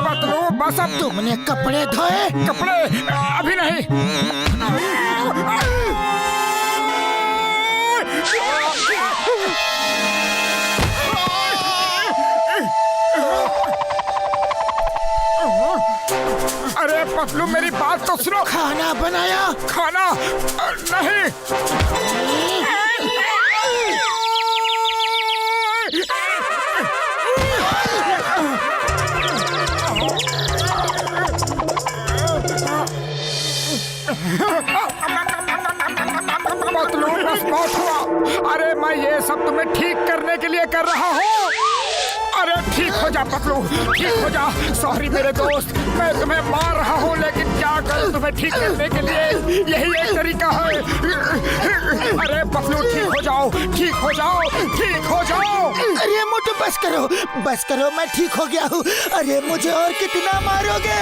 B: पतलू बस अब
E: तुमने कपड़े धोए?
B: कपड़े अभी नहीं। अरे पतलू मेरी बात तो सुनो।
E: खाना बनाया?
B: खाना नहीं। पतलू बस बहुत हुआ। अरे मैं ये सब तुम्हें ठीक करने के लिए कर रहा हूँ। अरे ठीक हो जा पतलू, ठीक हो जा। सॉरी मेरे दोस्त, मैं तुम्हें मार रहा हूँ, लेकिन क्या करूँ तुम्हें ठीक करने के लिए यही एक तरीका है। अरे पतलू ठीक हो जाओ, ठीक हो जाओ, ठीक हो जाओ।
E: अरे मोटू बस करो, बस करो, मैं ठीक हो गया हूँ। अरे मुझे और कितना मारोगे?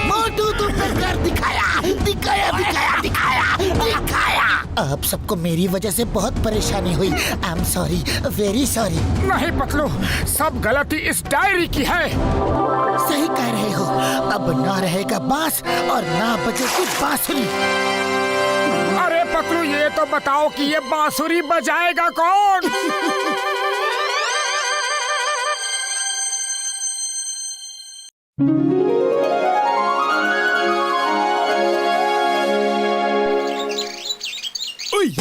E: मोटू तुमने कर दिखाया, दिखाया दिखाया दिखाया दिखाया। आप सबको मेरी वजह से बहुत परेशानी हुई। I am sorry, very sorry.
B: नहीं पतलू, सब गलती इस डायरी की है।
E: सही कह रहे हो। अब ना रहेगा बांस और ना बजेगी बांसुरी।
B: अरे पतलू ये तो बताओ कि ये बांसुरी बजाएगा कौन?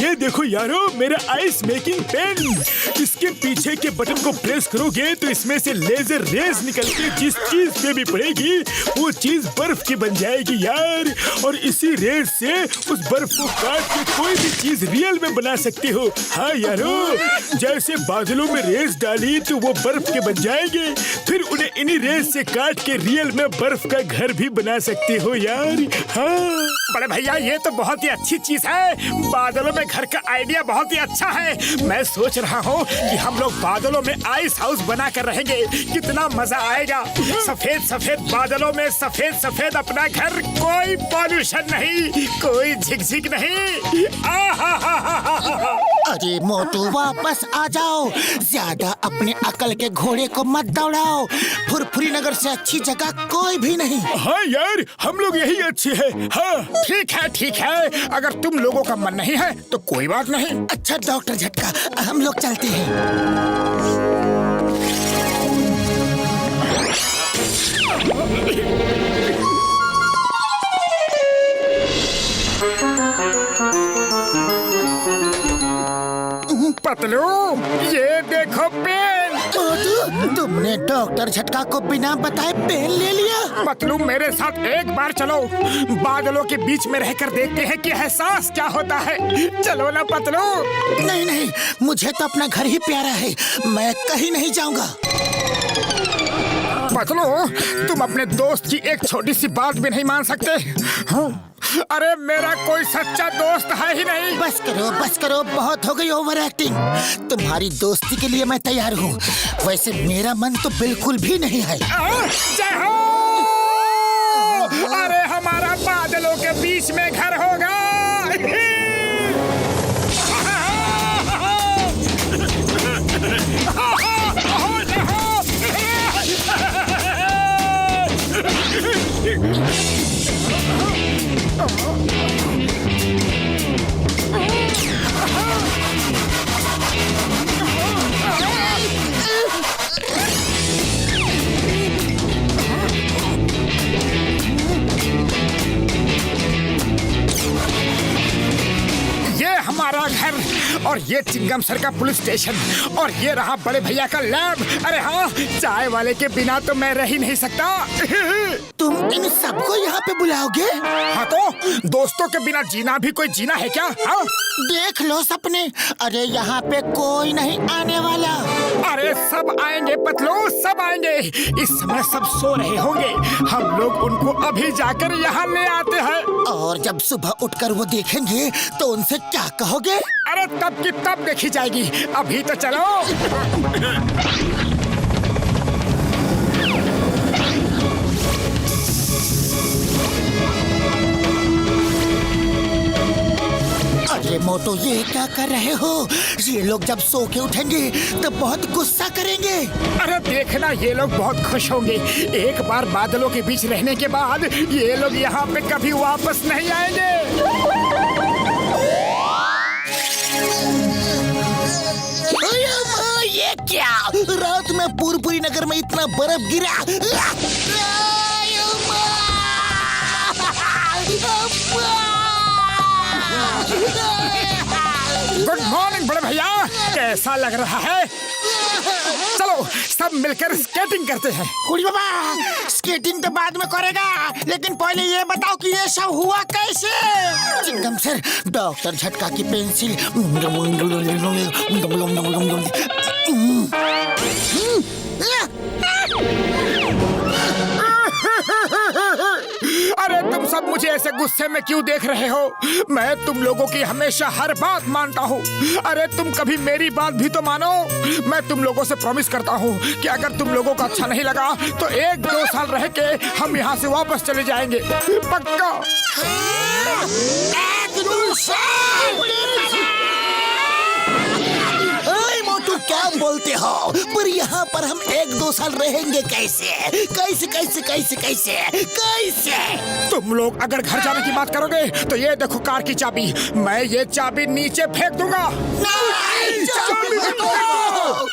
H: ये देखो यारो, मेरा आइस मेकिंग पेन। इसके पीछे के बटन को प्रेस करोगे तो इसमें से लेजर रेज निकल के जिस चीज पे भी पड़ेगी वो चीज बर्फ की बन जाएगी यार। और इसी रेज से उस बर्फ को काट के कोई भी चीज रियल में बना सकते हो। हाँ यारो, जैसे बादलों में रेज डाली तो वो बर्फ के बन जाएंगे, फिर उन्हें इन्हीं रेज से काट के रियल में बर्फ का घर भी बना सकते हो यार। हाँ
B: बड़े भैया ये तो बहुत ही अच्छी चीज है। बादलों में घर का आइडिया बहुत ही अच्छा है। मैं सोच रहा हूँ कि हम लोग बादलों में आइस हाउस बना कर रहेंगे, कितना मजा आएगा। सफेद सफेद बादलों में सफेद सफेद अपना घर, कोई पॉल्यूशन नहीं, कोई झिकझिक नहीं।
E: अरे मोटू वापस आ जाओ, ज्यादा अपने अकल के घोड़े को मत दौड़ाओ। फुरफुरी नगर से अच्छी जगह कोई भी नहीं।
H: हाँ यार, हम लोग यही अच्छे हैं। हाँ
B: ठीक है ठीक है, अगर तुम लोगों का मन नहीं है तो कोई बात नहीं।
E: अच्छा डॉक्टर झटका, हम लोग चलते हैं।
B: पतलू ये देखो पेन।
E: तुमने डॉक्टर झटका को बिना बताए पेन ले लिया?
B: पतलू मेरे साथ एक बार चलो, बादलों के बीच में रहकर देखते हैं कि एहसास क्या होता है। चलो ना पतलू।
E: नहीं नहीं, मुझे तो अपना घर ही प्यारा है, मैं कहीं नहीं जाऊंगा।
B: पतलू तुम अपने दोस्त की एक छोटी सी बात भी नहीं मान सकते? अरे मेरा कोई सच्चा दोस्त है ही नहीं।
E: बस करो, बहुत हो गई ओवर एक्टिंग। तुम्हारी दोस्ती के लिए मैं तैयार हूँ, वैसे मेरा मन तो बिल्कुल भी नहीं है।
B: जय हो! अरे हमारा बादलों के बीच में घर होगा। ये चिंगम सर का पुलिस स्टेशन और ये रहा बड़े भैया का लैब। अरे हाँ, चाय वाले के बिना तो मैं रह ही नहीं सकता।
E: तुम इन सबको यहाँ पे बुलाओगे?
B: हाँ तो दोस्तों के बिना जीना भी कोई जीना है क्या? हाँ?
E: देख लो सपने, अरे यहाँ पे कोई नहीं आने वाला।
B: अरे सब आएंगे पतलू, सब आएंगे। इस समय सब सो रहे होंगे, हम लोग उनको अभी जाकर यहाँ ले आते हैं।
E: और जब सुबह उठकर वो देखेंगे तो उनसे क्या कहोगे?
B: अरे तब की तब देखी जाएगी, अभी तो चलो।
E: अरे मोटू, ये क्या कर रहे हो? ये लोग जब सो के उठेंगे तब बहुत गुस्सा करेंगे।
B: अरे देखना, ये लोग बहुत खुश होंगे। एक बार बादलों के बीच रहने के बाद ये लोग यहाँ पे कभी वापस नहीं आएंगे।
E: ये क्या? रात में पूरी नगर में इतना बर्फ गिरा।
B: गुड मॉर्निंग बड़े भैया, कैसा लग रहा है? चलो सब मिलकर स्केटिंग करते हैं।
E: कुड़ी बाबा, स्केटिंग तो बाद में करेगा, लेकिन पहले ये बताओ कि ये सब हुआ कैसे? चिंगम सर, डॉक्टर झटका की पेंसिल।
B: अरे तुम सब मुझे ऐसे गुस्से में क्यों देख रहे हो? मैं तुम लोगों की हमेशा हर बात मानता हूँ। अरे तुम कभी मेरी बात भी तो मानो। मैं तुम लोगों से प्रॉमिस करता हूँ कि अगर तुम लोगों को अच्छा नहीं लगा तो 1-2 साल रह के हम यहाँ से वापस चले जाएंगे, पक्का।
E: क्या बोलते हो? पर यहाँ पर हम 1-2 साल रहेंगे कैसे? कैसे कैसे कैसे कैसे कैसे?
B: तुम लोग अगर घर जाने की बात करोगे तो ये देखो कार की चाबी, मैं ये चाबी नीचे फेंक दूंगा।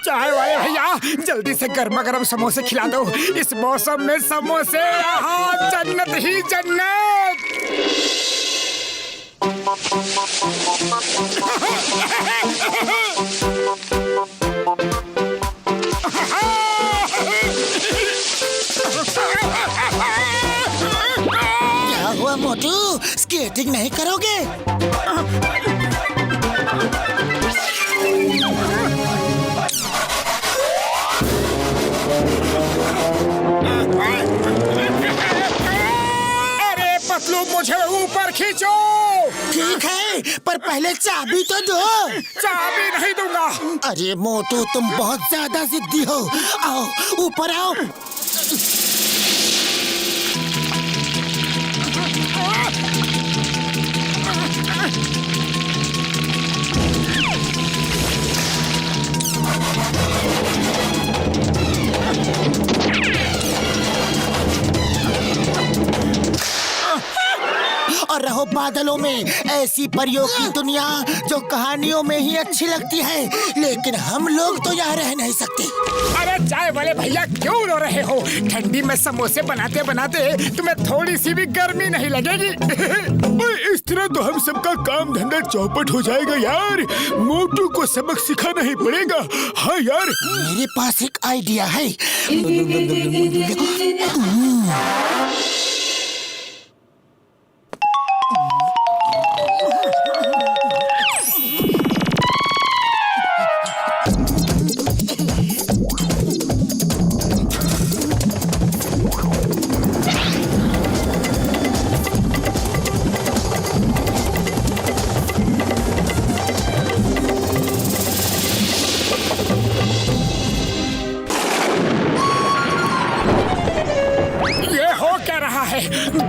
B: चाय वाले भैया, जल्दी से गर्मा गर्म समोसे खिला दो। इस मौसम में समोसे, यहाँ जन्नत ही जन्नत।
E: क्या हुआ मोटू, स्केटिंग नहीं करोगे?
B: अरे पतलू, मुझे ऊपर खींचो।
E: ठीक है, पर पहले चाबी तो दो।
B: चाबी नहीं दूंगा।
E: अरे मोटू, तुम बहुत ज्यादा जिद्दी हो। आओ ऊपर आओ। और रहो बादलों में, ऐसी परियों की दुनिया जो कहानियों में ही अच्छी लगती है, लेकिन हम लोग तो यहाँ रह नहीं सकते।
B: अरे चाय वाले भैया, क्यों रो रहे हो? ठंडी में समोसे बनाते बनाते तुम्हें थोड़ी सी भी गर्मी नहीं लगेगी?
H: इस तरह तो हम सबका काम धंधा चौपट हो जाएगा यार। मोटू को सबक सिखाना ही पड़ेगा। हाँ यार,
E: मेरे पास एक आइडिया है।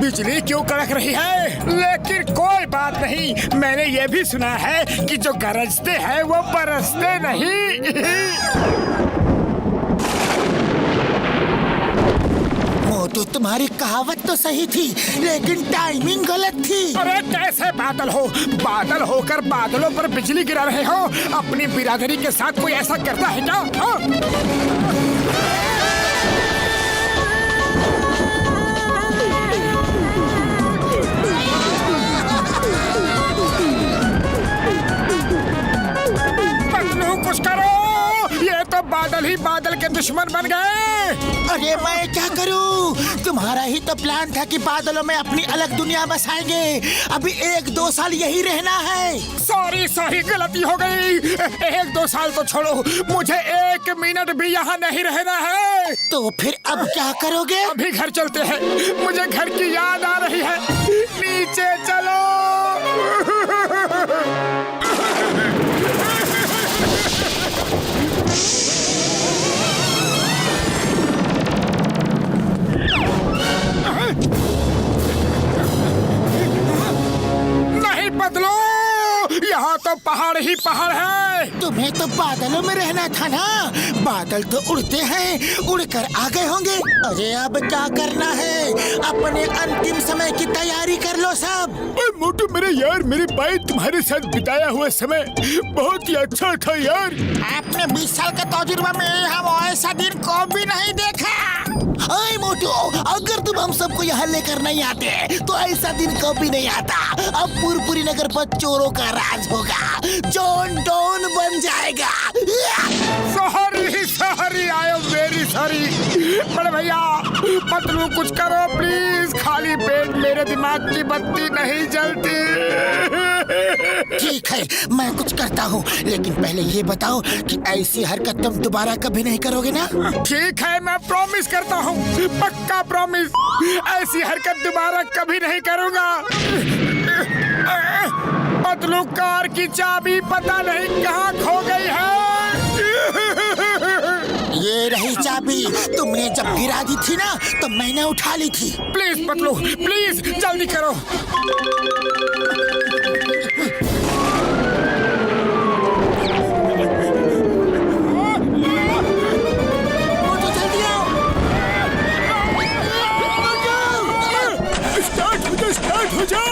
B: बिजली क्यों कड़क रही है? लेकिन कोई बात नहीं, मैंने ये भी सुना है कि जो गरजते हैं वो बरसते नहीं।
E: मोटू, तुम्हारी कहावत तो सही थी, लेकिन टाइमिंग गलत थी।
B: अरे कैसे बादल हो? बादल होकर बादलों पर बिजली गिरा रहे हो? अपनी बिरादरी के साथ कोई ऐसा करता है क्या? बादल ही बादल के दुश्मन बन गए।
E: अरे मैं क्या करूं? तुम्हारा ही तो प्लान था कि बादलों में अपनी अलग दुनिया बसाएंगे। अभी 1-2 साल यही रहना है।
B: सॉरी गलती हो गई। 1-2 साल तो छोड़ो, मुझे 1 मिनट भी यहाँ नहीं रहना है।
E: तो फिर अब क्या करोगे?
B: अभी घर चलते हैं, मुझे घर की याद आ रही है। नीचे चलो। नहीं बदलो, यहाँ तो पहाड़ ही पहाड़ है।
E: तुम्हें तो बादलों में रहना था ना। बादल तो उड़ते हैं, उड़कर आ गए होंगे। अरे अब क्या करना है? अपने अंतिम समय की तैयारी कर लो सब।
H: ओए मोटू मेरे यार, मेरे भाई, तुम्हारे साथ बिताया हुआ समय बहुत ही अच्छा था यार।
E: आपने 20 साल का तजुर्बा में हम ऐसा दिन को भी नहीं देखा। अरे मोटू, अगर तुम हम सबको यहाँ लेकर नहीं आते तो ऐसा दिन कभी नहीं आता। अब पूरी नगर पर चोरों का राज होगा। जॉन डॉन बन जाएगा।
B: Sorry, I am very sorry. बड़े भैया, पतलू कुछ करो प्लीज। खाली पेट मेरे दिमाग की बत्ती नहीं जलती।
E: ठीक है, मैं कुछ करता हूँ, लेकिन पहले ये बताओ कि ऐसी हरकत तुम दोबारा कभी नहीं करोगे ना?
B: ठीक है, मैं प्रॉमिस करता हूँ, पक्का प्रॉमिस। ऐसी हरकत दोबारा कभी नहीं करूँगा। पतलू कार की चाबी पता नहीं कहाँ खो गई है।
E: ये रही चाबी। तुमने जब गिरा दी थी ना, तो मैंने उठा ली थी।
B: प्लीज पतलू, प्लीज जल्दी करो।
H: स्टार्ट हो जा।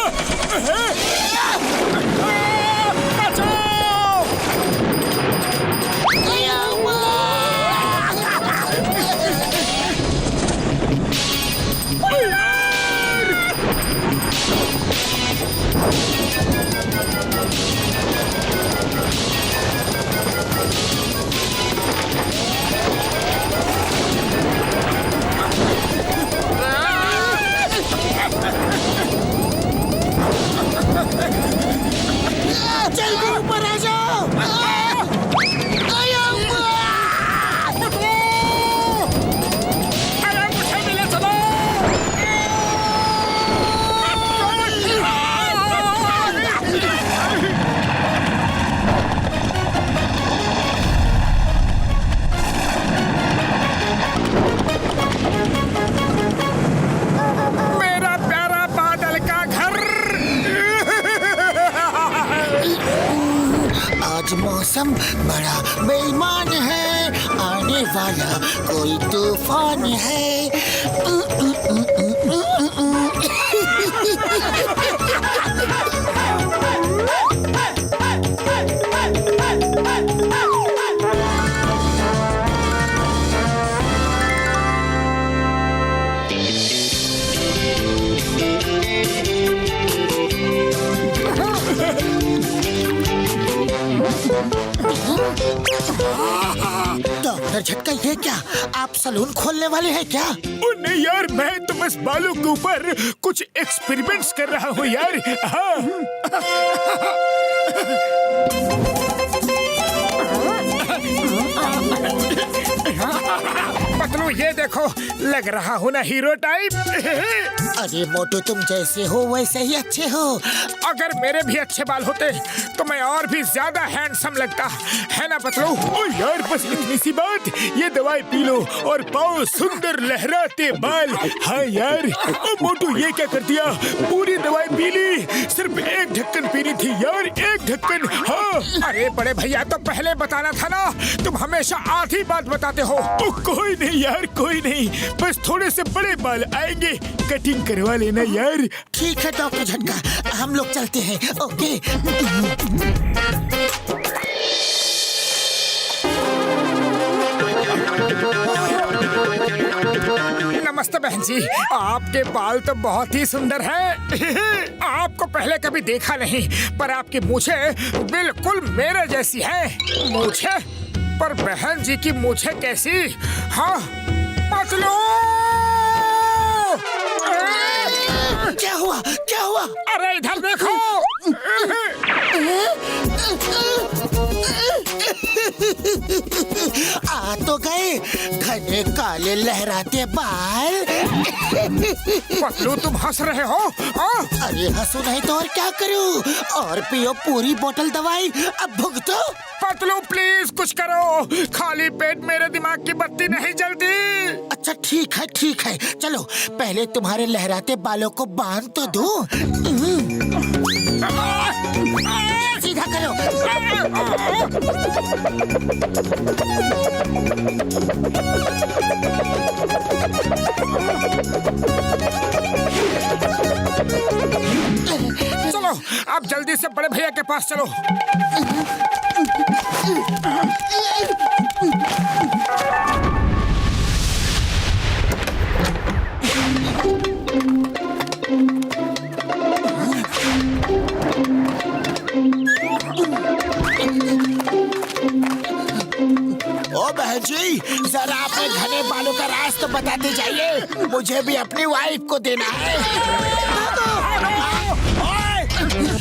E: जल्दी ऊपर आ जाओ।
B: मेरा प्यारा बादल का घर।
E: आज मौसम बड़ा बेईमान है। आने वाला कोई तूफान है। डॉक्टर झटका, ये क्या आप सलून खोलने वाले हैं क्या?
H: ओ नहीं यार, मैं तो बस बालों के ऊपर कुछ एक्सपेरिमेंट्स कर रहा हूँ यार। हाँ।
B: पतलू ये देखो, लग रहा हूँ ना हीरो टाइप।
E: अरे मोटू, तुम जैसे हो वैसे ही अच्छे हो।
B: अगर मेरे भी अच्छे बाल होते तो मैं और भी ज्यादा हैंडसम लगता, है ना पतलू?
H: ओ यार, बस इतनी सी बात, ये दवाई पी लो और पाओ सुंदर लहराते बाल। हाँ यार। ओ मोटू, ये क्या कर दिया? पूरी दवाई पी ली, सिर्फ 1 ढक्कन पीनी थी यार, 1 ढक्कन। हाँ।
B: अरे बड़े भैया, तो पहले बताना था ना, तुम हमेशा आधी बात बताते हो।
H: ओ कोई नहीं यार, कोई नहीं, बस थोड़े से बड़े बाल आएंगे, कटिंग करवा लेना यार।
E: ठीक है डॉक्टर झटका, हम लोग चलते हैं। ओके।
B: नमस्ते बहन जी, आपके बाल तो बहुत ही सुंदर हैं। आपको पहले कभी देखा नहीं, पर आपकी मूछें बिल्कुल मेरे जैसी हैं। मूछें पर बहन जी की मुझे कैसी? हाँ, पतलू!
E: क्या हुआ? क्या हुआ?
B: अरे इधर देखो!
E: आ तो गए घने काले लहराते बाल।
B: पतलू तुम हंस रहे हो?
E: अरे हंसू नहीं तो और क्या करूं? और पियो पूरी बोतल दवाई, अब भुगतो।
B: पतलू प्लीज कुछ करो, खाली पेट मेरे दिमाग की बत्ती नहीं जलती।
E: अच्छा ठीक है, चलो पहले तुम्हारे लहराते बालों को बांध तो दूं। सीधा करो।
B: चलो अब जल्दी से बड़े भैया के पास चलो।
E: ओ बहन जी, जरा अपने घने बालों का राज तो बताते जाइए, मुझे भी अपनी वाइफ को देना है।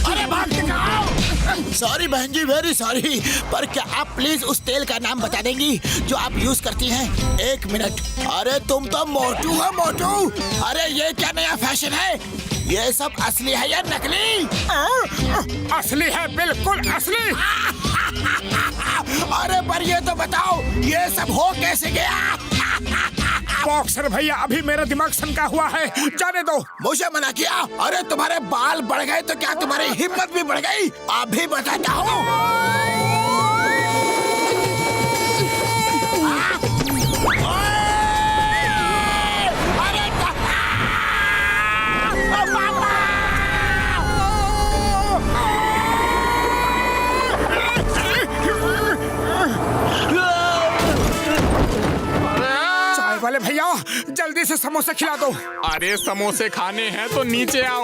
E: अरे भाग दिखाओ। सॉरी बहन जी, वेरी सॉरी, पर क्या आप प्लीज उस तेल का नाम बता देंगी जो आप यूज करती हैं? 1 मिनट। अरे तुम तो मोटू हो मोटू। अरे ये क्या नया फैशन है? ये सब असली है या नकली?
B: असली है, बिल्कुल असली।
E: अरे पर ये तो बताओ, ये सब हो कैसे गया?
B: बॉक्सर भैया अभी मेरा दिमाग सनका हुआ है, जाने दो।
E: मुझे मना किया? अरे तुम्हारे बाल बढ़ गए तो क्या तुम्हारी हिम्मत भी बढ़ गई? अभी बताता हूँ।
B: वाले भैया जल्दी से समोसे खिला दो।
D: अरे समोसे खाने हैं तो नीचे आओ।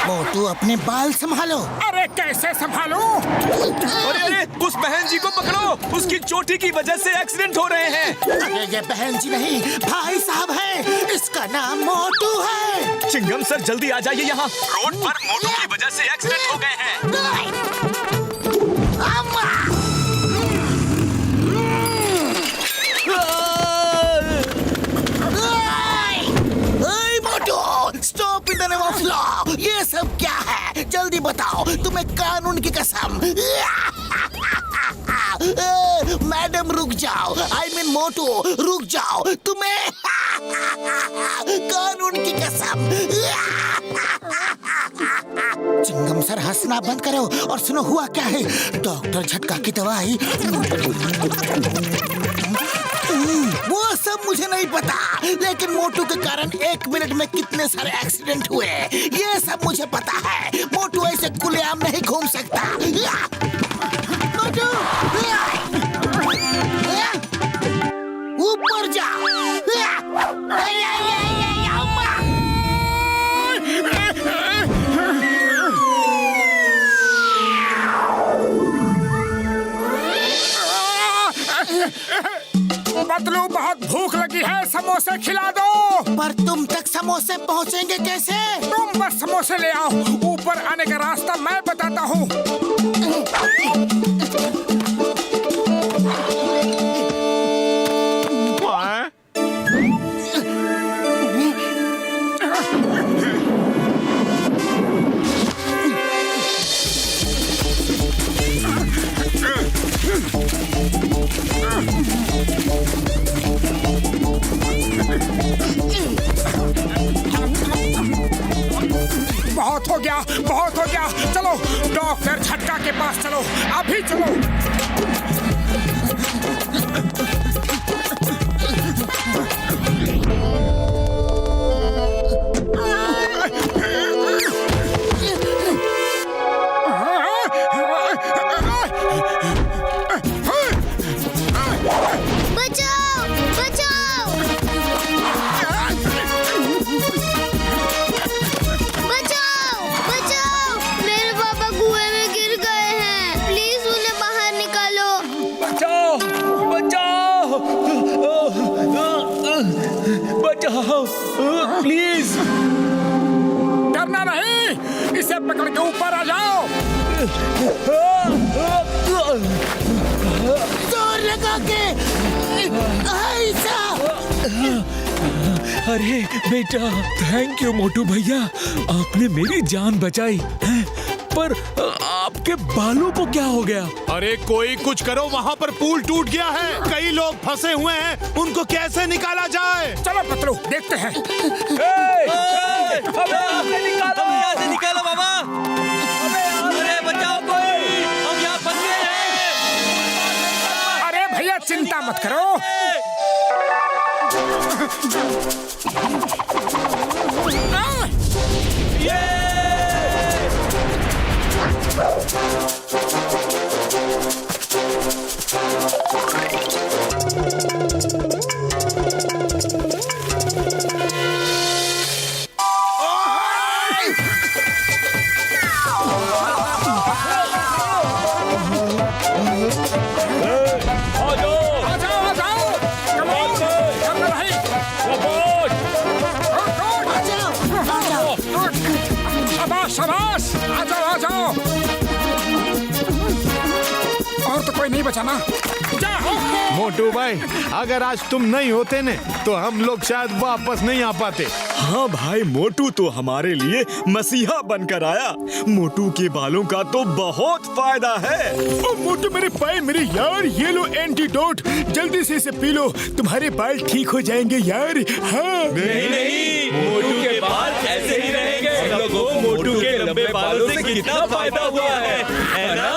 E: मोटू अपने बाल संभालो।
B: अरे कैसे संभालूं?
C: अरे उस बहन जी को पकड़ो, उसकी चोटी की वजह से एक्सीडेंट हो रहे हैं।
E: अरे ये बहन जी नहीं, भाई साहब है, इसका नाम मोटू है।
C: चिंगम सर जल्दी आ जाइए यहाँ, रोड पर मोटू की वजह से एक्सीडेंट हो गए हैं।
E: Motu stop in the name of law. ये सब क्या है? जल्दी बताओ, तुम्हें कानून की कसम। मैडम रुक जाओ, आई मीन मोटू रुक जाओ, तुम्हें कानून की कसम। चिंगम सर हंसना बंद करो और सुनो हुआ क्या है। डॉक्टर झटका की दवाई, वो सब मुझे नहीं पता, लेकिन मोटू के कारण 1 मिनट में कितने सारे एक्सीडेंट हुए ये सब मुझे पता है। मोटू ऐसे खुलेआम नहीं घूम सकता। मोटू ऊपर जाओ।
B: पतलू बहुत भूख लगी है, समोसे खिला दो।
E: पर तुम तक समोसे पहुंचेंगे कैसे?
B: तुम बस समोसे ले आओ, ऊपर आने का रास्ता मैं बताता हूँ। बहुत हो गया, चलो डॉक्टर झटका के पास चलो, अभी चलो।
H: बचाओ प्लीज।
B: डरना नहीं, इसे पकड़ के ऊपर आ जाओ।
E: जोर लगा के ऐसा।
H: अरे बेटा, थैंक यू मोटू भैया, आपने मेरी जान बचाई है। पर आपके बालों को क्या हो गया?
J: अरे कोई कुछ करो, वहाँ पर पुल टूट गया है, कई लोग फंसे हुए हैं, उनको कैसे निकाला जाए?
B: चलो पतलू देखते हैं।
K: निकालो बाबा, अरे बचाओ कोई, हम यहाँ फंस गए हैं।
B: अरे भैया चिंता मत करो। शाबाश, आ जाओ आ जाओ। और तो कोई नहीं बचा ना?
J: मोटू भाई, अगर आज तुम नहीं होते ने तो हम लोग शायद वापस नहीं आ पाते।
H: हाँ भाई, मोटू तो हमारे लिए मसीहा बनकर आया। मोटू के बालों का तो बहुत फायदा है। ओ मोटू मेरे पाए मेरे यार, ये लो एंटीडोट, जल्दी से इसे पी लो, तुम्हारे बाल ठीक हो जाएंगे यार। हाँ
K: नहीं, मोटू के बाल ऐसे ही रहेंगे। हम लोगों को मोटू के लंबे बालों से कितना फायदा हुआ है ना?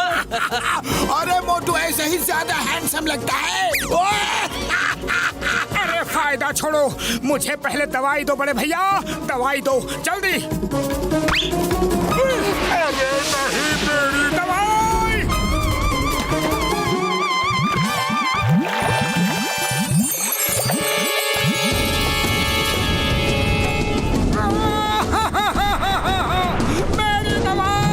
E: अरे मोटू ऐसे ही ज्यादा हैंडसम लगता है।
B: अरे फायदा छोड़ो, मुझे पहले दवाई दो बड़े भैया, दवाई दो जल्दी। अरे नहीं मेरी दवाई। मेरी दवाई।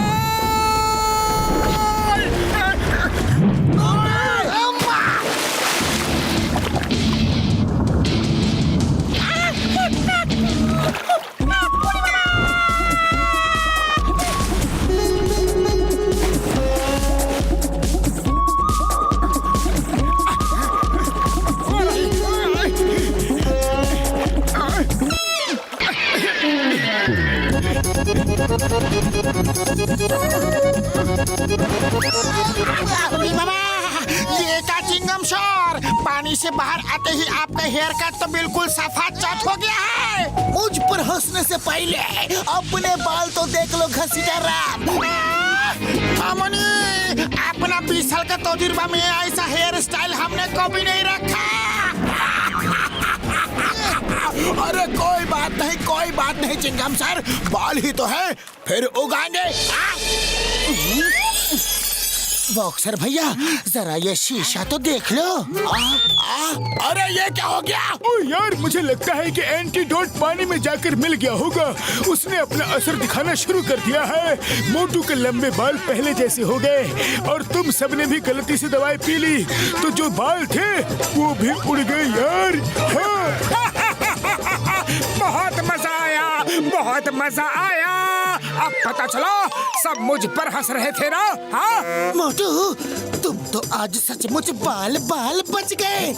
E: ये का चिंगम शोर, पानी से बाहर आते ही आपका हेयर कट तो बिल्कुल सफा चट हो गया है। मुझ पर हंसने से पहले अपने बाल तो देख लो घसीटा राम। अमनी, अपना 20 साल का तजुर्बा में ऐसा हेयर स्टाइल हमने कभी नहीं रखा। अरे कोई बात नहीं चिंगम सर, बाल ही तो है, फिर उगाएंगे। बॉक्सर भैया, जरा ये शीशा तो देख लो। अरे ये क्या हो गया?
H: ओ यार, मुझे लगता है कि एंटीडोट पानी में जाकर मिल गया होगा। उसने अपना असर दिखाना शुरू कर दिया है। मोटू के लंबे बाल पहले जैसे हो गए और तुम सबने भी गलती से दवाई पी ली, तो जो बाल थे वो भी उड़ गए यार। हाँ।
B: बहुत मजा आया, बहुत मजा आया। अब पता चला सब मुझ पर हंस रहे थे ना? हाँ
E: मोटू, तुम तो आज सचमुच बाल बच गए।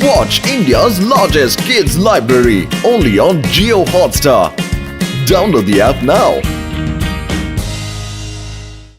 A: Watch India's largest kids library only on Jio Hotstar. Download the app now.